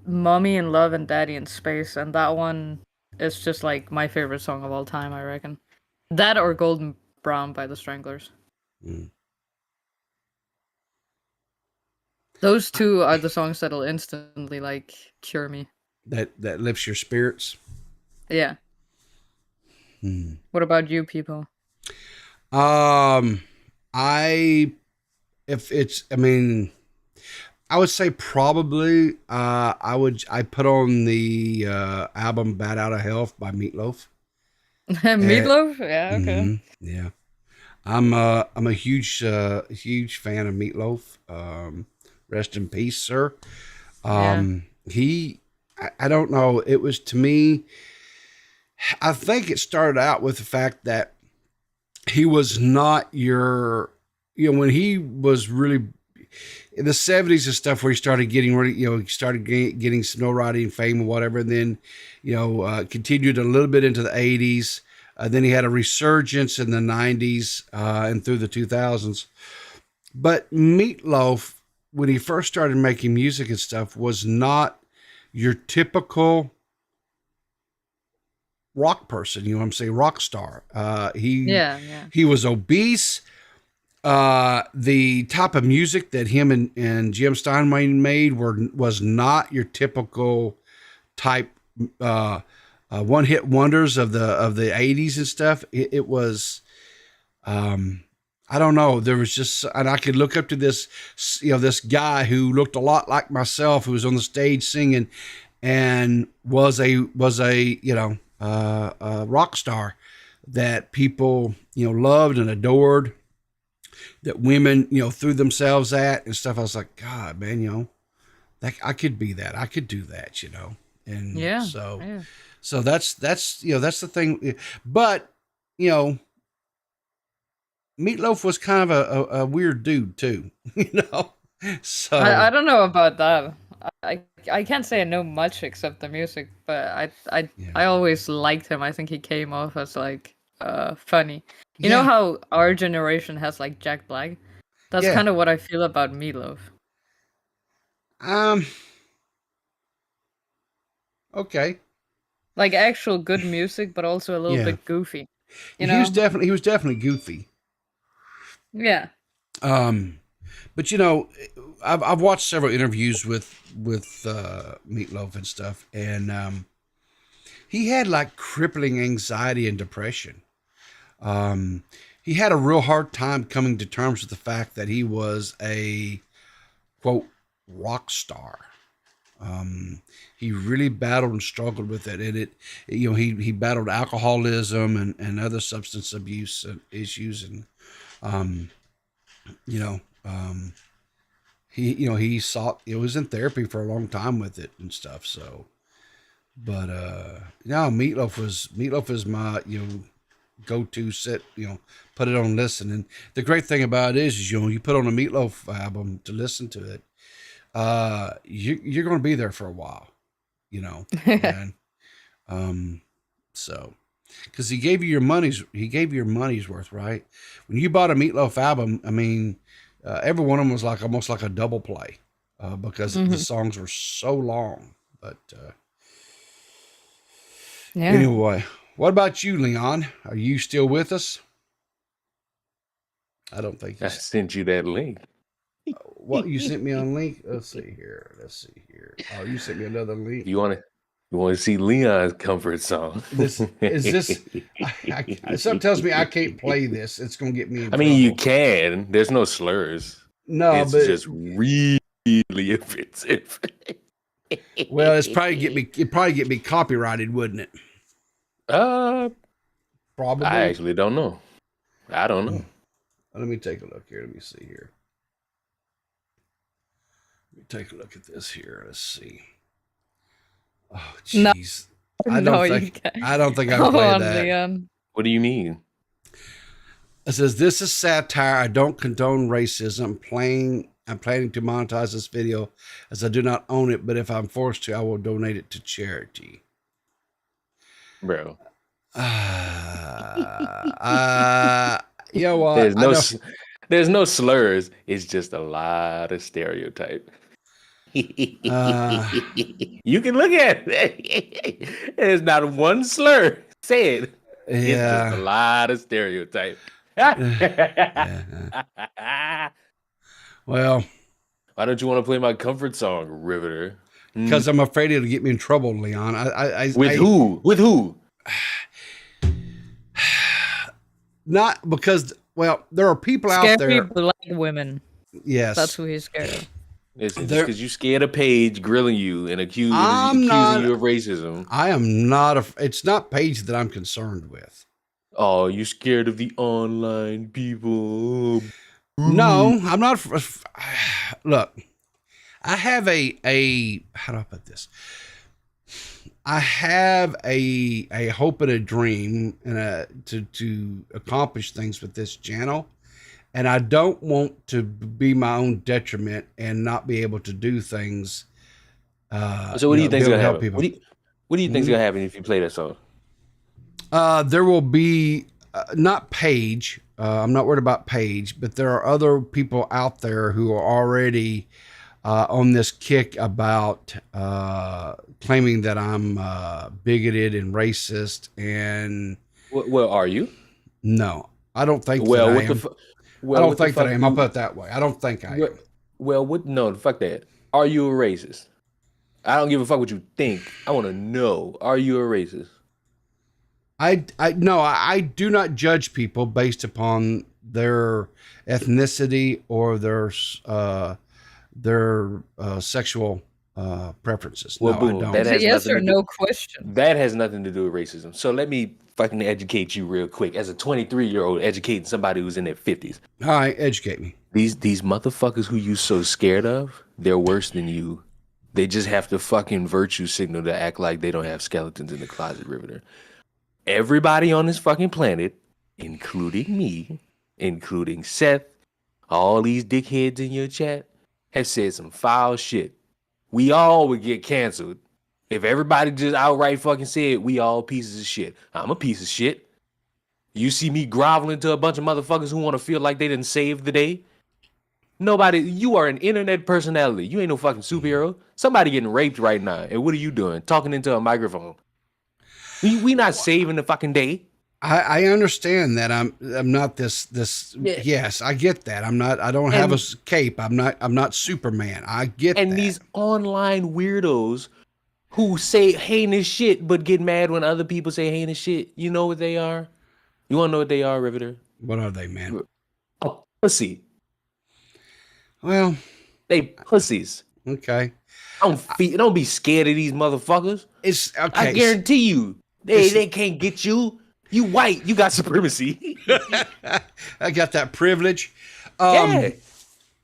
Mommy in Love and Daddy in Space, and that one is just like my favorite song of all time, I reckon. That or Golden Brown by the Stranglers. Those two are the songs that'll instantly like cure me. That lifts your spirits. Yeah. What about you people? I would say probably I put on the album Bad Out of Health by Meatloaf. Meatloaf? Yeah, okay. Yeah. I'm a huge fan of Meatloaf. Rest in peace, sir. I don't know. It was, to me, I think it started out with the fact that he was not your, when he was really in the 70s and stuff, where he started getting really, he started getting some notoriety and fame and whatever. And then, continued a little bit into the 80s. Then he had a resurgence in the 90s and through the 2000s. But Meatloaf, when he first started making music and stuff, was not your typical rock person. You know what I'm saying? Rock star. He was obese. The type of music that him and Jim Steinway made was not your typical type one-hit wonders of the 80s and stuff. It was, I don't know. There was just, and I could look up to this, this guy who looked a lot like myself, who was on the stage singing, and was a rock star that people loved and adored, that women threw themselves at and stuff. I was like, God, man, I could be that. I could do that, and so that's the thing. But Meatloaf was kind of a weird dude too, So I don't know about that. I can't say I know much except the music, but I always liked him. I think he came off as like funny. You know how our generation has like Jack Black? That's kind of what I feel about Meatloaf. Okay. Like actual good music, but also a little bit goofy. He was definitely goofy. Yeah. But I've watched several interviews with Meatloaf and stuff, and he had like crippling anxiety and depression. He had a real hard time coming to terms with the fact that he was a quote rock star. He really battled and struggled with it, and he battled alcoholism and other substance abuse issues, and he sought, it was in therapy for a long time with it and stuff. So, but Meatloaf is my go-to set, put it on listen. And the great thing about it is you put on a Meatloaf album to listen to it, you're going to be there for a while, and so, because he gave you your money's worth, right? When you bought a Meatloaf album, I mean, every one of them was like almost like a double play, because the songs were so long. But anyway, what about you, Leon? Are you still with us? I don't think I sent you that link. What, you sent me a link? Let's see here. Oh, you sent me another link. You want to see Leon's comfort song? Something tells me I can't play this. It's gonna get me in trouble. You can. There's no slurs. No, it's but just really offensive. Well, it'd probably get me copyrighted, wouldn't it? Probably. I actually don't know. I don't know. Let me take a look here. Let me see here. Let me take a look at this here. Let's see. Oh, jeez. I don't think I play that. Leon. What do you mean? It says, this is satire. I don't condone racism. I'm planning to monetize this video as I do not own it, but if I'm forced to, I will donate it to charity. Bro. You know what? There's no slurs. It's just a lot of stereotype. You can look at it. There's not one slur. Say it. It's just a lot of stereotype. Well, why don't you want to play my comfort song, Riverter? Because I'm afraid it'll get me in trouble, Leon. With who? Not because, well, there are people out there. Black women. Yes. That's who he's scared of. Listen, just because you scared of Paige grilling you and accusing you of racism. I am not. It's not Paige that I'm concerned with. Oh, you scared of the online people? No, I'm not. Look, I have a how do I put this? I have a hope and a dream and to accomplish things with this channel, and I don't want to be my own detriment and not be able to do things. So what do you think's gonna happen? People. What do you think's gonna happen if you play that song? There will be not Paige. I'm not worried about Paige, but there are other people out there who are already on this kick about claiming that I'm bigoted and racist. And well, are you? No, I don't think. Well, that I am. I don't think that I am. I'll put it that way. I don't think I am. Well, what? No, fuck that. Are you a racist? I don't give a fuck what you think. I want to know. Are you a racist? I do not judge people based upon their ethnicity or their sexual preferences. Well, no, boom, I don't. that has Yes nothing or to no do, question. That has nothing to do with racism. So let me fucking educate you real quick. As a 23-year-old educating somebody who's in their 50s. All right, educate me. These motherfuckers who you so scared of, they're worse than you. They just have to fucking virtue signal to act like they don't have skeletons in the closet, Riverter. Everybody on this fucking planet, including me, including Seth, all these dickheads in your chat, have said some foul shit. We all would get canceled if everybody just outright fucking said we all pieces of shit. I'm a piece of shit. You see me groveling to a bunch of motherfuckers who want to feel like they didn't save the day? Nobody, you are an internet personality. You ain't no fucking superhero. Somebody getting raped right now. And what are you doing? Talking into a microphone. We not saving the fucking day. I understand that I'm not this Yeah. Yes, I get that. I don't have a cape. I'm not Superman. I get that. And these online weirdos who say heinous shit but get mad when other people say heinous shit. You know what they are? You want to know what they are, Riverter? What are they, man? A pussy. Well, they pussies. Okay. Don't be scared of these motherfuckers. It's okay. I guarantee you, they can't get you. You white. You got supremacy. I got that privilege. Yeah.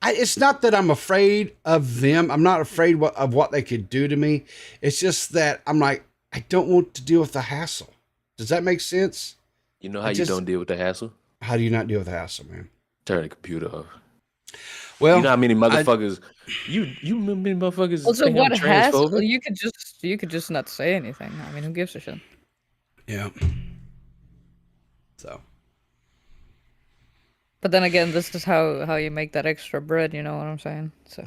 It's not that I'm afraid of them. I'm not afraid of what they could do to me. It's just that I'm like, I don't want to deal with the hassle. Does that make sense? You know how you don't deal with the hassle? How do you not deal with the hassle, man? Turn the computer off. Well, you know how many motherfuckers you many motherfuckers. Also, think what I'm hassle? transphobic? You could just not say anything. I mean, who gives a shit? Yeah. So. But then again, this is how you make that extra bread. You know what I'm saying? So.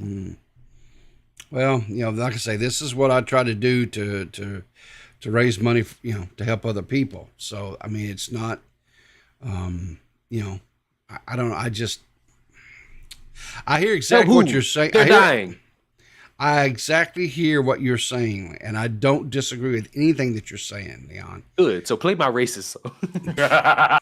Well, like I say, this is what I try to do to raise money, to help other people. So, I mean, it's not, I don't know. I hear exactly what you're saying. They're dying. I exactly hear what you're saying, and I don't disagree with anything that you're saying, Leon. Good. So play my racist song.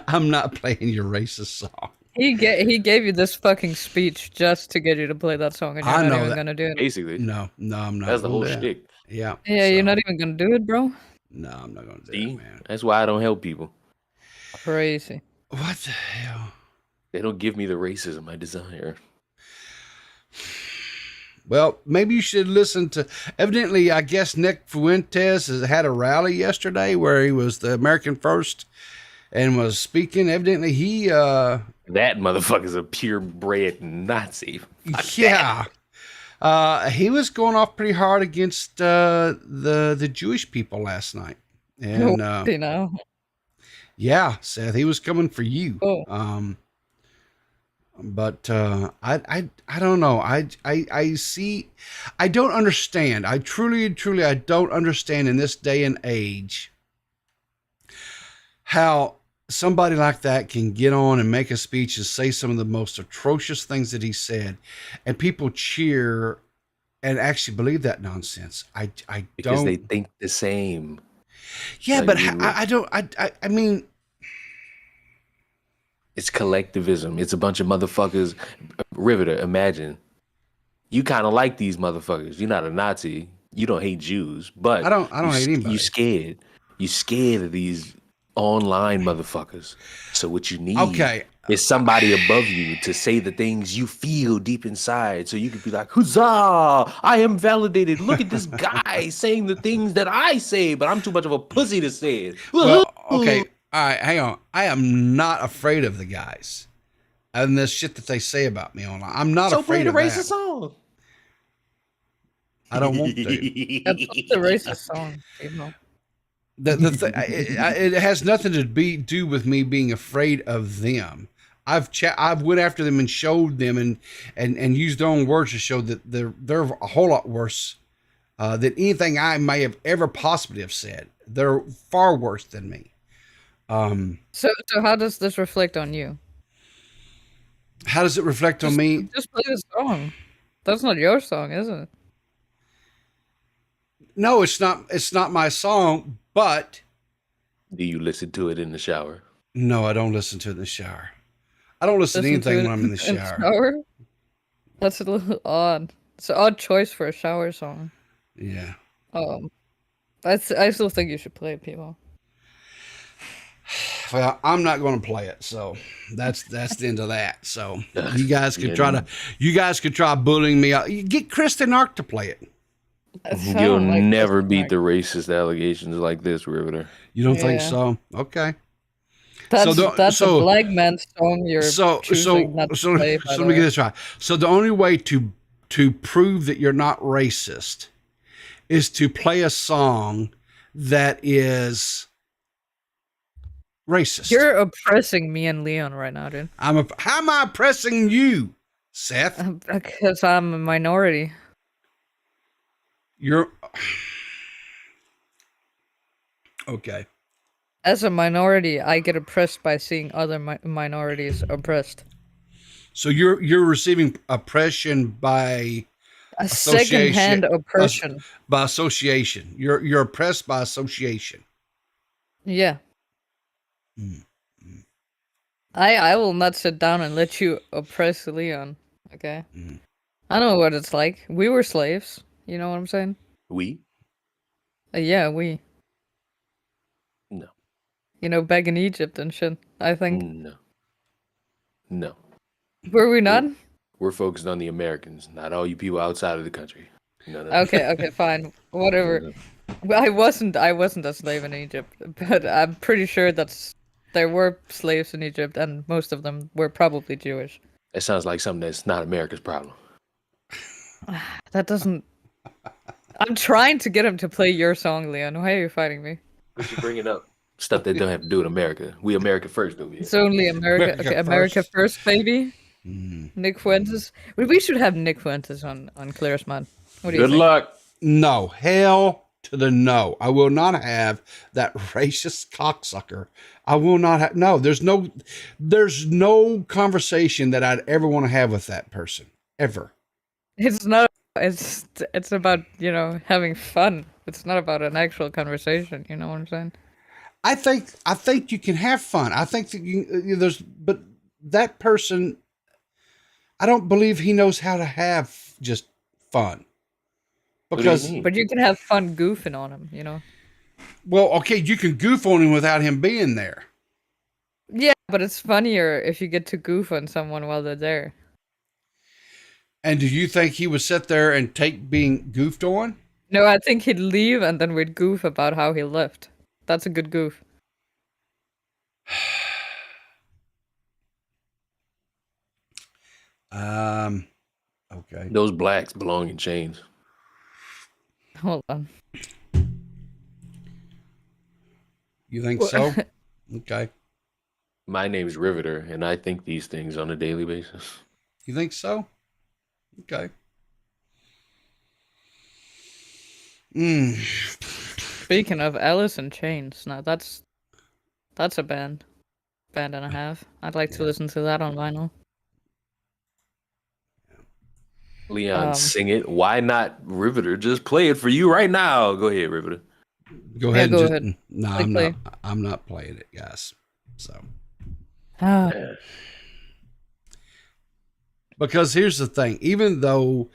I'm not playing your racist song. He gave you this fucking speech just to get you to play that song, and you're not even gonna do it. Basically. No, I'm not. That's the whole shtick. Yeah. Yeah, you're not even gonna do it, bro. No, I'm not gonna do See? it, man. That's why I don't help people. Crazy. What the hell? They don't give me the racism I desire. Well, maybe you should listen to. Evidently, I guess Nick Fuentes has had a rally yesterday where he was the American First and was speaking. Evidently, he that motherfucker's a purebred Nazi. Fuck yeah. He was going off pretty hard against the Jewish people last night, and yeah, Seth, he was coming for you. Oh. But I don't know. I see. I don't understand. I truly I don't understand in this day and age how somebody like that can get on and make a speech and say some of the most atrocious things that he said, and people cheer and actually believe that nonsense. I because don't. they think the same. Yeah, Like but you. I don't. I mean. It's collectivism. It's a bunch of motherfuckers. Riverter, imagine. You kind of like these motherfuckers. You're not a Nazi. You don't hate Jews, but I don't hate anybody. You scared. You scared of these online, motherfuckers. So what you need Okay. is somebody above you to say the things you feel deep inside. So you could be like, huzzah, I am validated. Look at this guy saying the things that I say, but I'm too much of a pussy to say it. Well, okay. All right, hang on. I am not afraid of the guys and the shit that they say about me online. I'm not So play afraid the of racist that. song. I don't want to. That's not the racist song, people. It has nothing to do with me being afraid of them. I've went after them and showed them and used their own words to show that they're a whole lot worse than anything I may have ever possibly have said. They're far worse than me. So how does this reflect on you? How does it reflect on me? Just play the song. That's not your song, is it? No, it's not. It's not my song. But do you listen to it in the shower? No, I don't listen to it in the shower. I don't listen to anything when I'm in the shower. That's a little odd. It's an odd choice for a shower song. Yeah. I still think you should play it, people. Well, I'm not going to play it, so that's the end of that. So you guys could try bullying me out. You get Kristen Ark to play it. You'll never beat the racist allegations like this, Riverter. You don't think so? Okay. That's a black man's song. You're choosing not to play. So let me get this right. So the only way to prove that you're not racist is to play a song that is racist. You're oppressing me and Leon right now, dude. How am I oppressing you, Seth? Because I'm a minority. You're okay. As a minority, I get oppressed by seeing other minorities oppressed. So you're receiving oppression by a second-hand oppression. By association. You're oppressed by association. Yeah. I will not sit down and let you oppress Leon. Okay. I know what it's like. We were slaves. You know what I'm saying? We? Yeah, we. No. You know, back in Egypt and shit, I think. No. Were we not? We're focused on the Americans, not all you people outside of the country. No. Okay, fine. Whatever. Well, I wasn't a slave in Egypt, but I'm pretty sure there were slaves in Egypt, and most of them were probably Jewish. That sounds like something that's not America's problem. That doesn't... I'm trying to get him to play your song, Leon. Why are you fighting me? You're bringing up stuff that don't have to do in America. We America first, though. It's only America. Okay, America first, baby. Nick Fuentes. We should have Nick Fuentes on Clearest Mod. What do you think? Good luck. No. Hell to the no. I will not have that racist cocksucker. I will not have... No, there's no conversation that I'd ever want to have with that person. Ever. It's not... It's about, having fun. It's not about an actual conversation. You know what I'm saying? I think you can have fun. I think that but that person, I don't believe he knows how to have just fun. Because, but you can have fun goofing on him, Well, okay, you can goof on him without him being there. Yeah, but it's funnier if you get to goof on someone while they're there. And do you think he would sit there and take being goofed on? No, I think he'd leave and then we'd goof about how he left. That's a good goof. Okay. Those blacks belong in chains. Hold on. You think so? Okay. My name is Riverter, and I think these things on a daily basis. You think so? Okay. Speaking of Alice in Chains, now that's a band and a half. I'd like to listen to that on vinyl. Leon, sing it. Why not Riverter? Just play it for you right now. Go ahead, Riverter. Go ahead. Go ahead. No, I'm not playing it, guys. So. Because here's the thing. Even though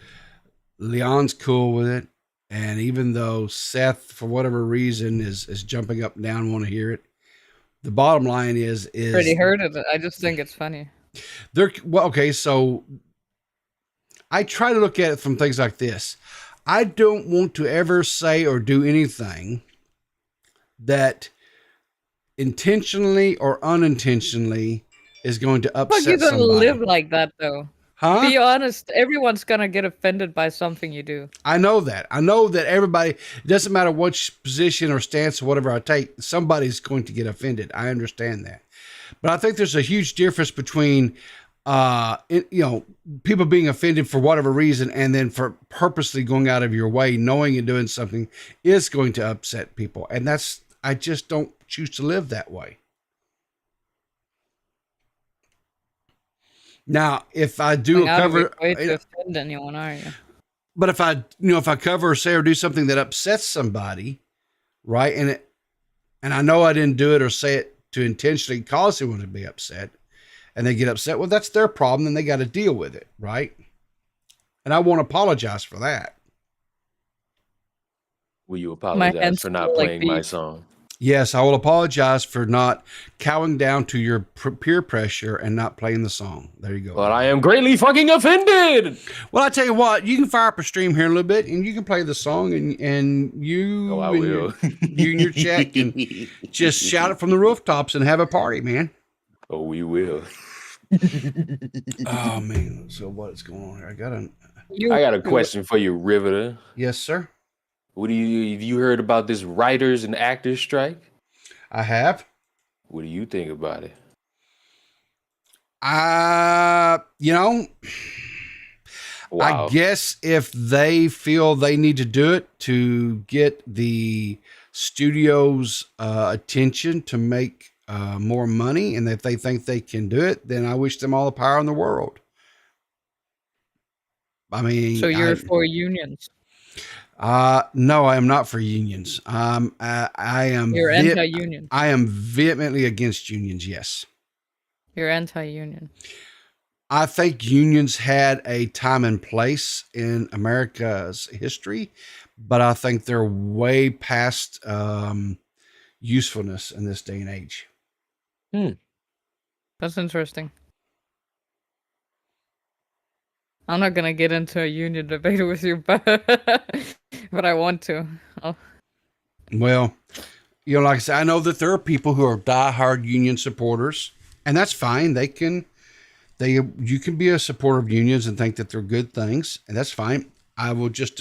Leon's cool with it, and even though Seth, for whatever reason, is jumping up and down, want to hear it, the bottom line is Pretty heard it. I just think it's funny. okay, so I try to look at it from things like this. I don't want to ever say or do anything that intentionally or unintentionally is going to upset But you don't somebody. live like that, though. Huh? Be honest. Everyone's gonna get offended by something you do. I know that. I know that everybody, it doesn't matter which position or stance or whatever I take, somebody's going to get offended. I understand that. But I think there's a huge difference between, people being offended for whatever reason and then for purposely going out of your way, knowing and doing something is going to upset people. And I just don't choose to live that way. Now, if I do a cover, way to offend anyone, are you? but if I cover or say or do something that upsets somebody, right, and I know I didn't do it or say it to intentionally cause someone to be upset, and they get upset, well, that's their problem, and they got to deal with it, right? And I won't apologize for that. Will you apologize for not playing my song? Yes, I will apologize for not cowing down to your peer pressure and not playing the song. There you go. But I am greatly fucking offended. Well, I tell you what, you can fire up a stream here in a little bit, and you can play the song, and you, I will. You and your chat can just shout it from the rooftops and have a party, man. Oh, we will. Oh man, so what is going on here? I got a question for you, Riverter. Yes, sir. Have you heard about this writers and actors strike? I have. What do you think about it? Wow. I guess if they feel they need to do it to get the studio's attention to make more money, and if they think they can do it, then I wish them all the power in the world. I mean, so you're for unions? No, I am not for unions. I am. You're anti-union. I am vehemently against unions. Yes. You're anti-union. I think unions had a time and place in America's history, but I think they're way past usefulness in this day and age. That's interesting. I'm not gonna get into a union debate with you, but I want to. Well, like I said, I know that there are people who are diehard union supporters, and that's fine. You can be a supporter of unions and think that they're good things, and that's fine. I will just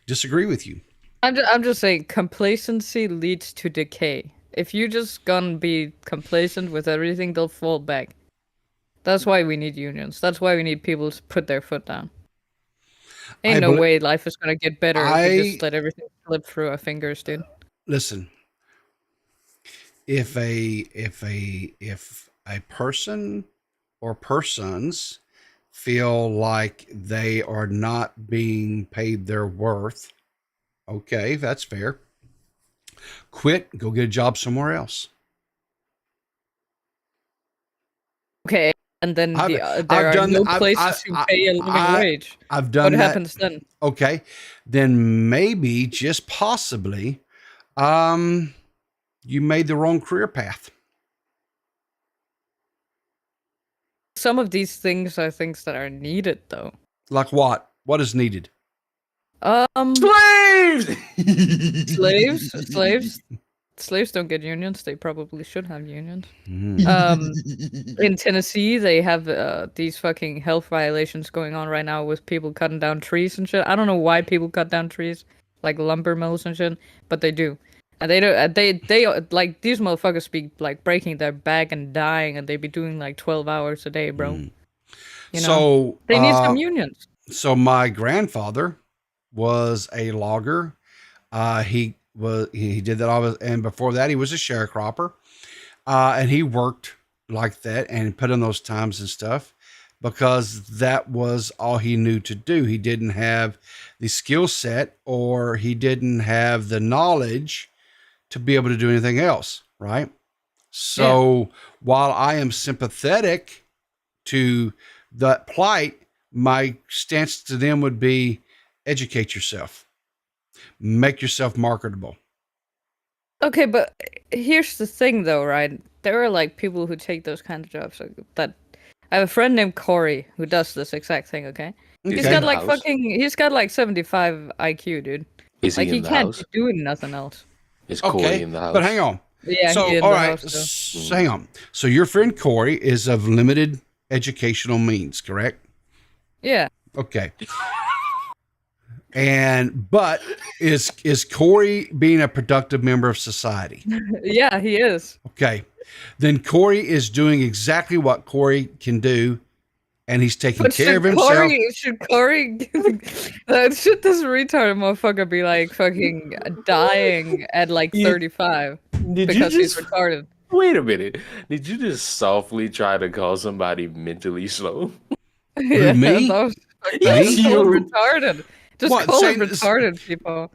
disagree with you. I'm just saying, complacency leads to decay. If you just gonna be complacent with everything, they'll fall back. That's why we need unions. That's why we need people to put their foot down. Ain't no way life is gonna get better if we just let everything slip through our fingers, dude. Listen, if a person or persons feel like they are not being paid their worth, okay, that's fair. Quit, go get a job somewhere else. Okay. And then there are no places to pay a living wage. I've done that. What happens then? Okay. Then maybe, just possibly, you made the wrong career path. Some of these things are things that are needed, though. Like what? What is needed? Slaves! Slaves don't get unions. They probably should have unions. In Tennessee, they have these fucking health violations going on right now with people cutting down trees and shit. I don't know why people cut down trees, like lumber mills and shit, but they do. And they don't. They like, these motherfuckers be like breaking their back and dying, and they be doing like 12 hours a day, bro. You know? So they need some unions. So my grandfather was a logger. He did that all, and before that he was a sharecropper, and he worked like that and put in those times and stuff because that was all he knew to do. He didn't have the skill set, or he didn't have the knowledge to be able to do anything else, right? So while I am sympathetic to that plight, my stance to them would be educate yourself. Make yourself marketable. Okay, but here's the thing, though, right? There are like people who take those kind of jobs. That I have a friend named Corey who does this exact thing. Okay, he's Okay. got like he's got like 75 IQ, dude. Is he Like in he the can't house? be doing nothing else. Is Corey in the house? But hang on. Yeah, So, he in all the right. house, So hang on. So your friend Corey is of limited educational means, correct? Yeah. Okay. But is Corey being a productive member of society? Yeah, he is. Okay. Then Corey is doing exactly what Corey can do, and he's taking But care of should himself. Should Corey, should this retard motherfucker be like fucking dying at like 35 because he's retarded? Wait a minute. Did you just softly try to call somebody mentally slow? Yeah, me? that was Yes, so you. retarded. Just What, call saying him this- retarded, people.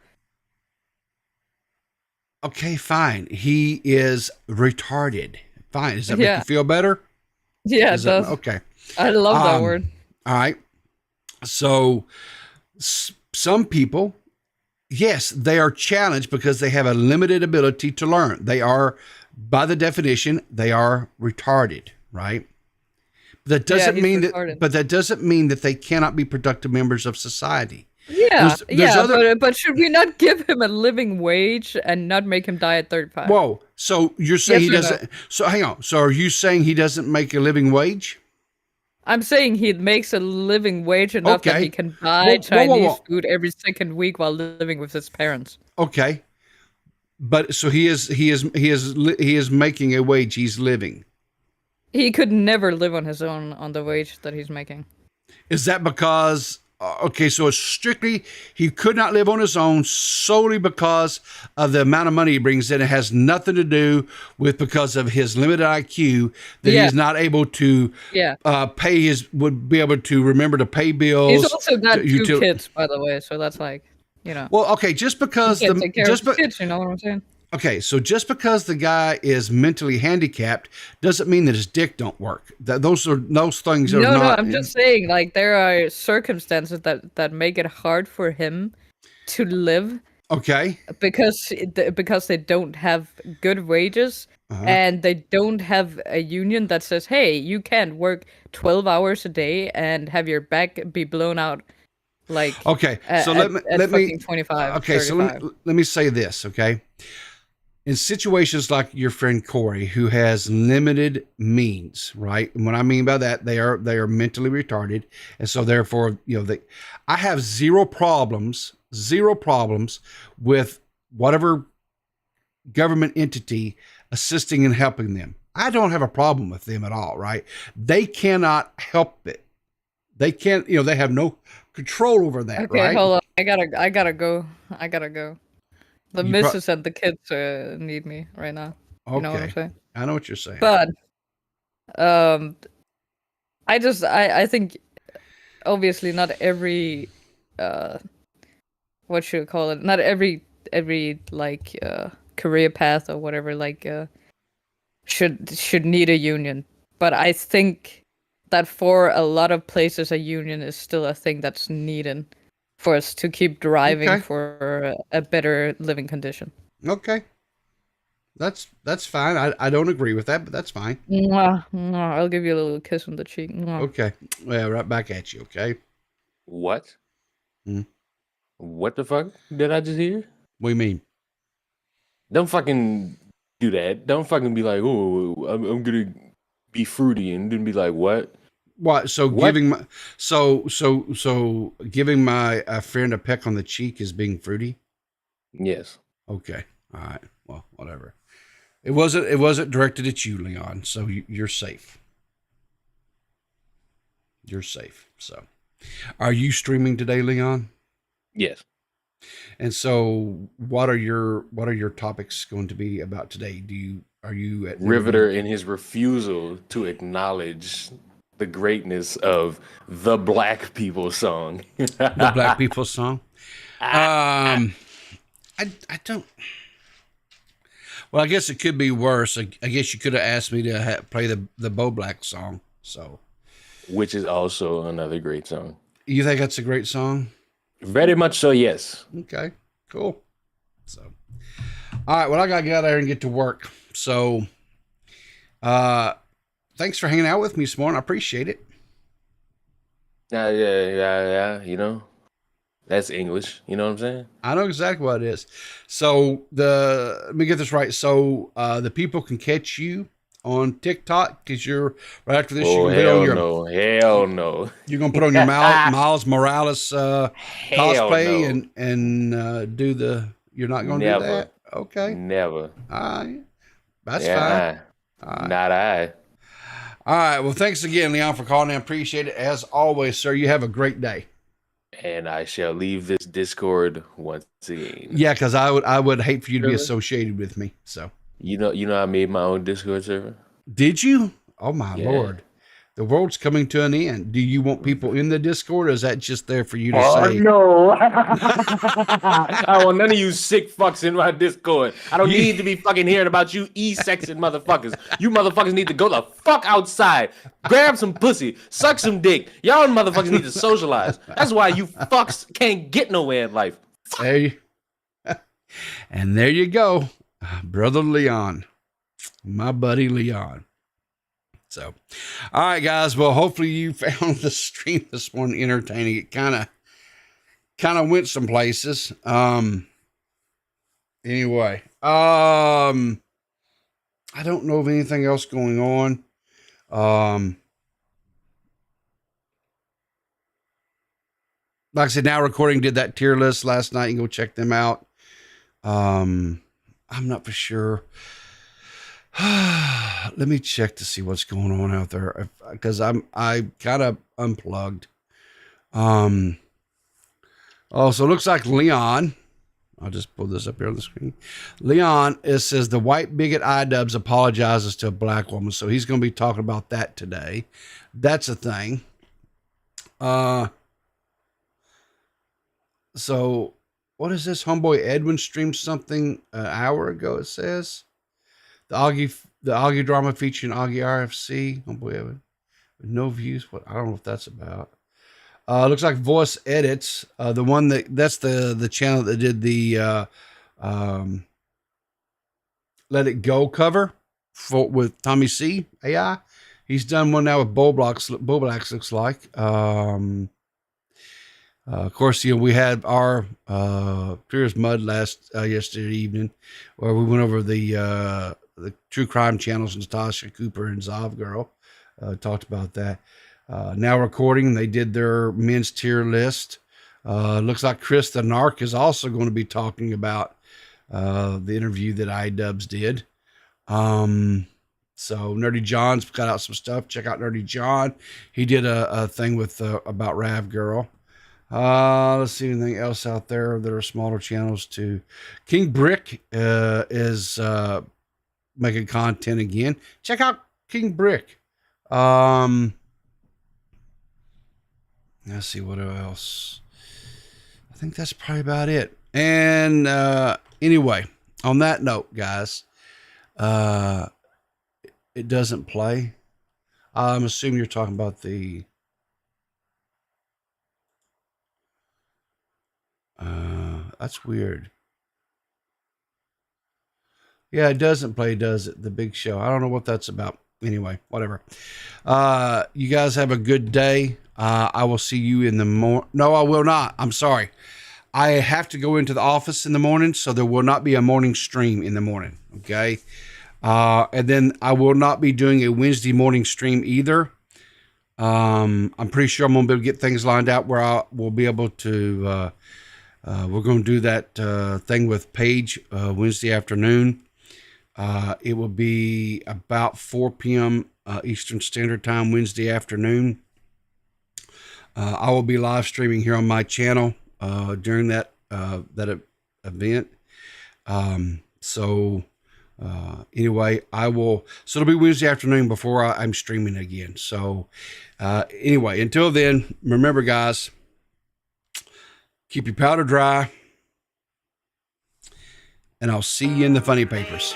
Okay, fine. He is retarded. Fine. Does that make Yeah. you feel better? Yeah, it Is that- does. okay. I love that word. All right. So some people, yes, they are challenged because they have a limited ability to learn. They are, by the definition, they are retarded, right? That doesn't he's mean retarded. that, but that doesn't mean that they cannot be productive members of society. Yeah, there's other- but should we not give him a living wage and not make him die at 35? Whoa. So you're saying Yes he or no? doesn't, so hang on. So are you saying he doesn't make a living wage? I'm saying he makes a living wage enough that Okay. he can buy Whoa, Chinese whoa. food every second week while living with his parents. Okay. But so he is making a wage. He's living. He could never live on his own on the wage that he's making. Is that because, okay, so it's strictly, he could not live on his own solely because of the amount of money he brings in. It has nothing to do with because of his limited IQ that Yeah. he's not able to Yeah. would be able to remember to pay bills. He's also got to- two kids, by the way, so that's like, you know. Well, okay, just because he can't take care of his kids, you know what I'm saying? okay, so just because the guy is mentally handicapped doesn't mean that his dick don't work. Those things are No, not. I'm just saying, like, there are circumstances that make it hard for him to live Okay. because they don't have good wages and they don't have a union that says, hey, you can't work 12 hours a day and have your back be blown out like Okay, so at let me fucking 25. Okay, so 35. let me say this, okay? In situations like your friend Corey, who has limited means, right? And what I mean by that, they are mentally retarded, and so therefore, I have zero problems with whatever government entity assisting and helping them. I don't have a problem with them at all, right? They cannot help it. They can't, they have no control over that, Okay, right? hold on. I gotta go. The You missus and the kids need me right now. You know what I'm Okay. saying? I know what you're saying. But I think obviously not every what should I call it? Not every like career path or whatever like should need a union. But I think that for a lot of places a union is still a thing that's needed for us to keep driving Okay. for a better living condition. Okay. That's fine. I don't agree with that, but that's fine. Mwah, mwah. I'll give you a little kiss on the cheek. Mwah. Okay. Well, right back at you, okay? What? Hmm. What the fuck did I just hear? What do you mean? Don't fucking do that. Don't fucking be like, oh, I'm gonna be fruity, and then be like, what? What? So What? giving my giving my friend a peck on the cheek is being fruity? Yes. Okay. All right. Well, whatever. It wasn't directed at you, Leon. So you're safe. You're safe. So, are you streaming today, Leon? Yes. And so, what are your topics going to be about today? Are you at Riverter in his refusal to acknowledge the greatness of the Black People song. the Black People song? I don't. Well, I guess it could be worse. I guess you could have asked me to play the Bo Black song. So, Which is also another great song. you think that's a great song? Very much so, yes. Okay, cool. So, All right. Well, I got to get out there and get to work. So, thanks for hanging out with me this morning. I appreciate it. Yeah. You know, that's English. You know what I'm saying? I know exactly what it is. So let me get this right. So the people can catch you on TikTok because you're right after this. Oh, hell no. You're gonna put on your Miles Morales cosplay and do the. You're not gonna do that. Okay. Never. All right. That's fine. All right. Not I. All right. Well, thanks again, Leon, for calling in. I appreciate it. As always, sir, you have a great day. And I shall leave this Discord once again. Yeah, because I would hate for you to be associated with me. So you know I made my own Discord server. Did you? Oh my Lord. The world's coming to an end. Do you want people in the Discord, or is that just there for you to say? No. I want none of you sick fucks in my Discord. I don't need to be fucking hearing about you e-sexing motherfuckers. You motherfuckers need to go the fuck outside. Grab some pussy. Suck some dick. Y'all motherfuckers need to socialize. That's why you fucks can't get nowhere in life. And there you go. Brother Leon. My buddy Leon. So, all right, guys. Well, hopefully you found the stream this morning entertaining. It kind of went some places. Anyway, I don't know of anything else going on. Like I said, Now Recording did that tier list last night. You can go check them out. I'm not for sure. Let me check to see what's going on out there, because I kind of unplugged. So it looks like Leon. I'll just pull this up here on the screen. Leon, it says the white bigot iDubbbz apologizes to a black woman, so he's going to be talking about that today. That's a thing. So what is this? Homeboy Edwin streamed something an hour ago. It says. The Augie drama featuring Augie RFC. Oh boy, with no views. What? I don't know what that's about. Looks like Voice Edits. The one that's the channel that did the Let It Go cover with Tommy C AI. He's done one now with Boblax looks like. Of course, we had our Clear as Mud yesterday evening, where we went over the true crime channels, Natasha Cooper and Zav Girl. Talked about that. Now Recording, they did their men's tier list. Looks like Chris the Narc is also going to be talking about the interview that iDubbbz did. So Nerdy John's got out some stuff. Check out Nerdy John. He did a thing with about Rav Girl. Let's see anything else out there. There are smaller channels too. King Brick is making content again. Check out King Brick. Let's see what else. I think that's probably about it. And anyway, on that note, guys, it doesn't play. I'm assuming you're talking about the that's weird. Yeah, it doesn't play, does it? The Big Show. I don't know what that's about. Anyway, whatever. You guys have a good day. I will see you in the morning. No, I will not. I'm sorry. I have to go into the office in the morning, so there will not be a morning stream in the morning. Okay. And then I will not be doing a Wednesday morning stream either. I'm pretty sure I'm going to be able to get things lined out where I will be able to, we're going to do that thing with Paige Wednesday afternoon. It will be about 4 p.m. Eastern Standard Time Wednesday afternoon. I will be live streaming here on my channel during that event. Anyway, I will. So it'll be Wednesday afternoon before I'm streaming again. So anyway, until then, remember, guys, keep your powder dry, and I'll see you in the funny papers.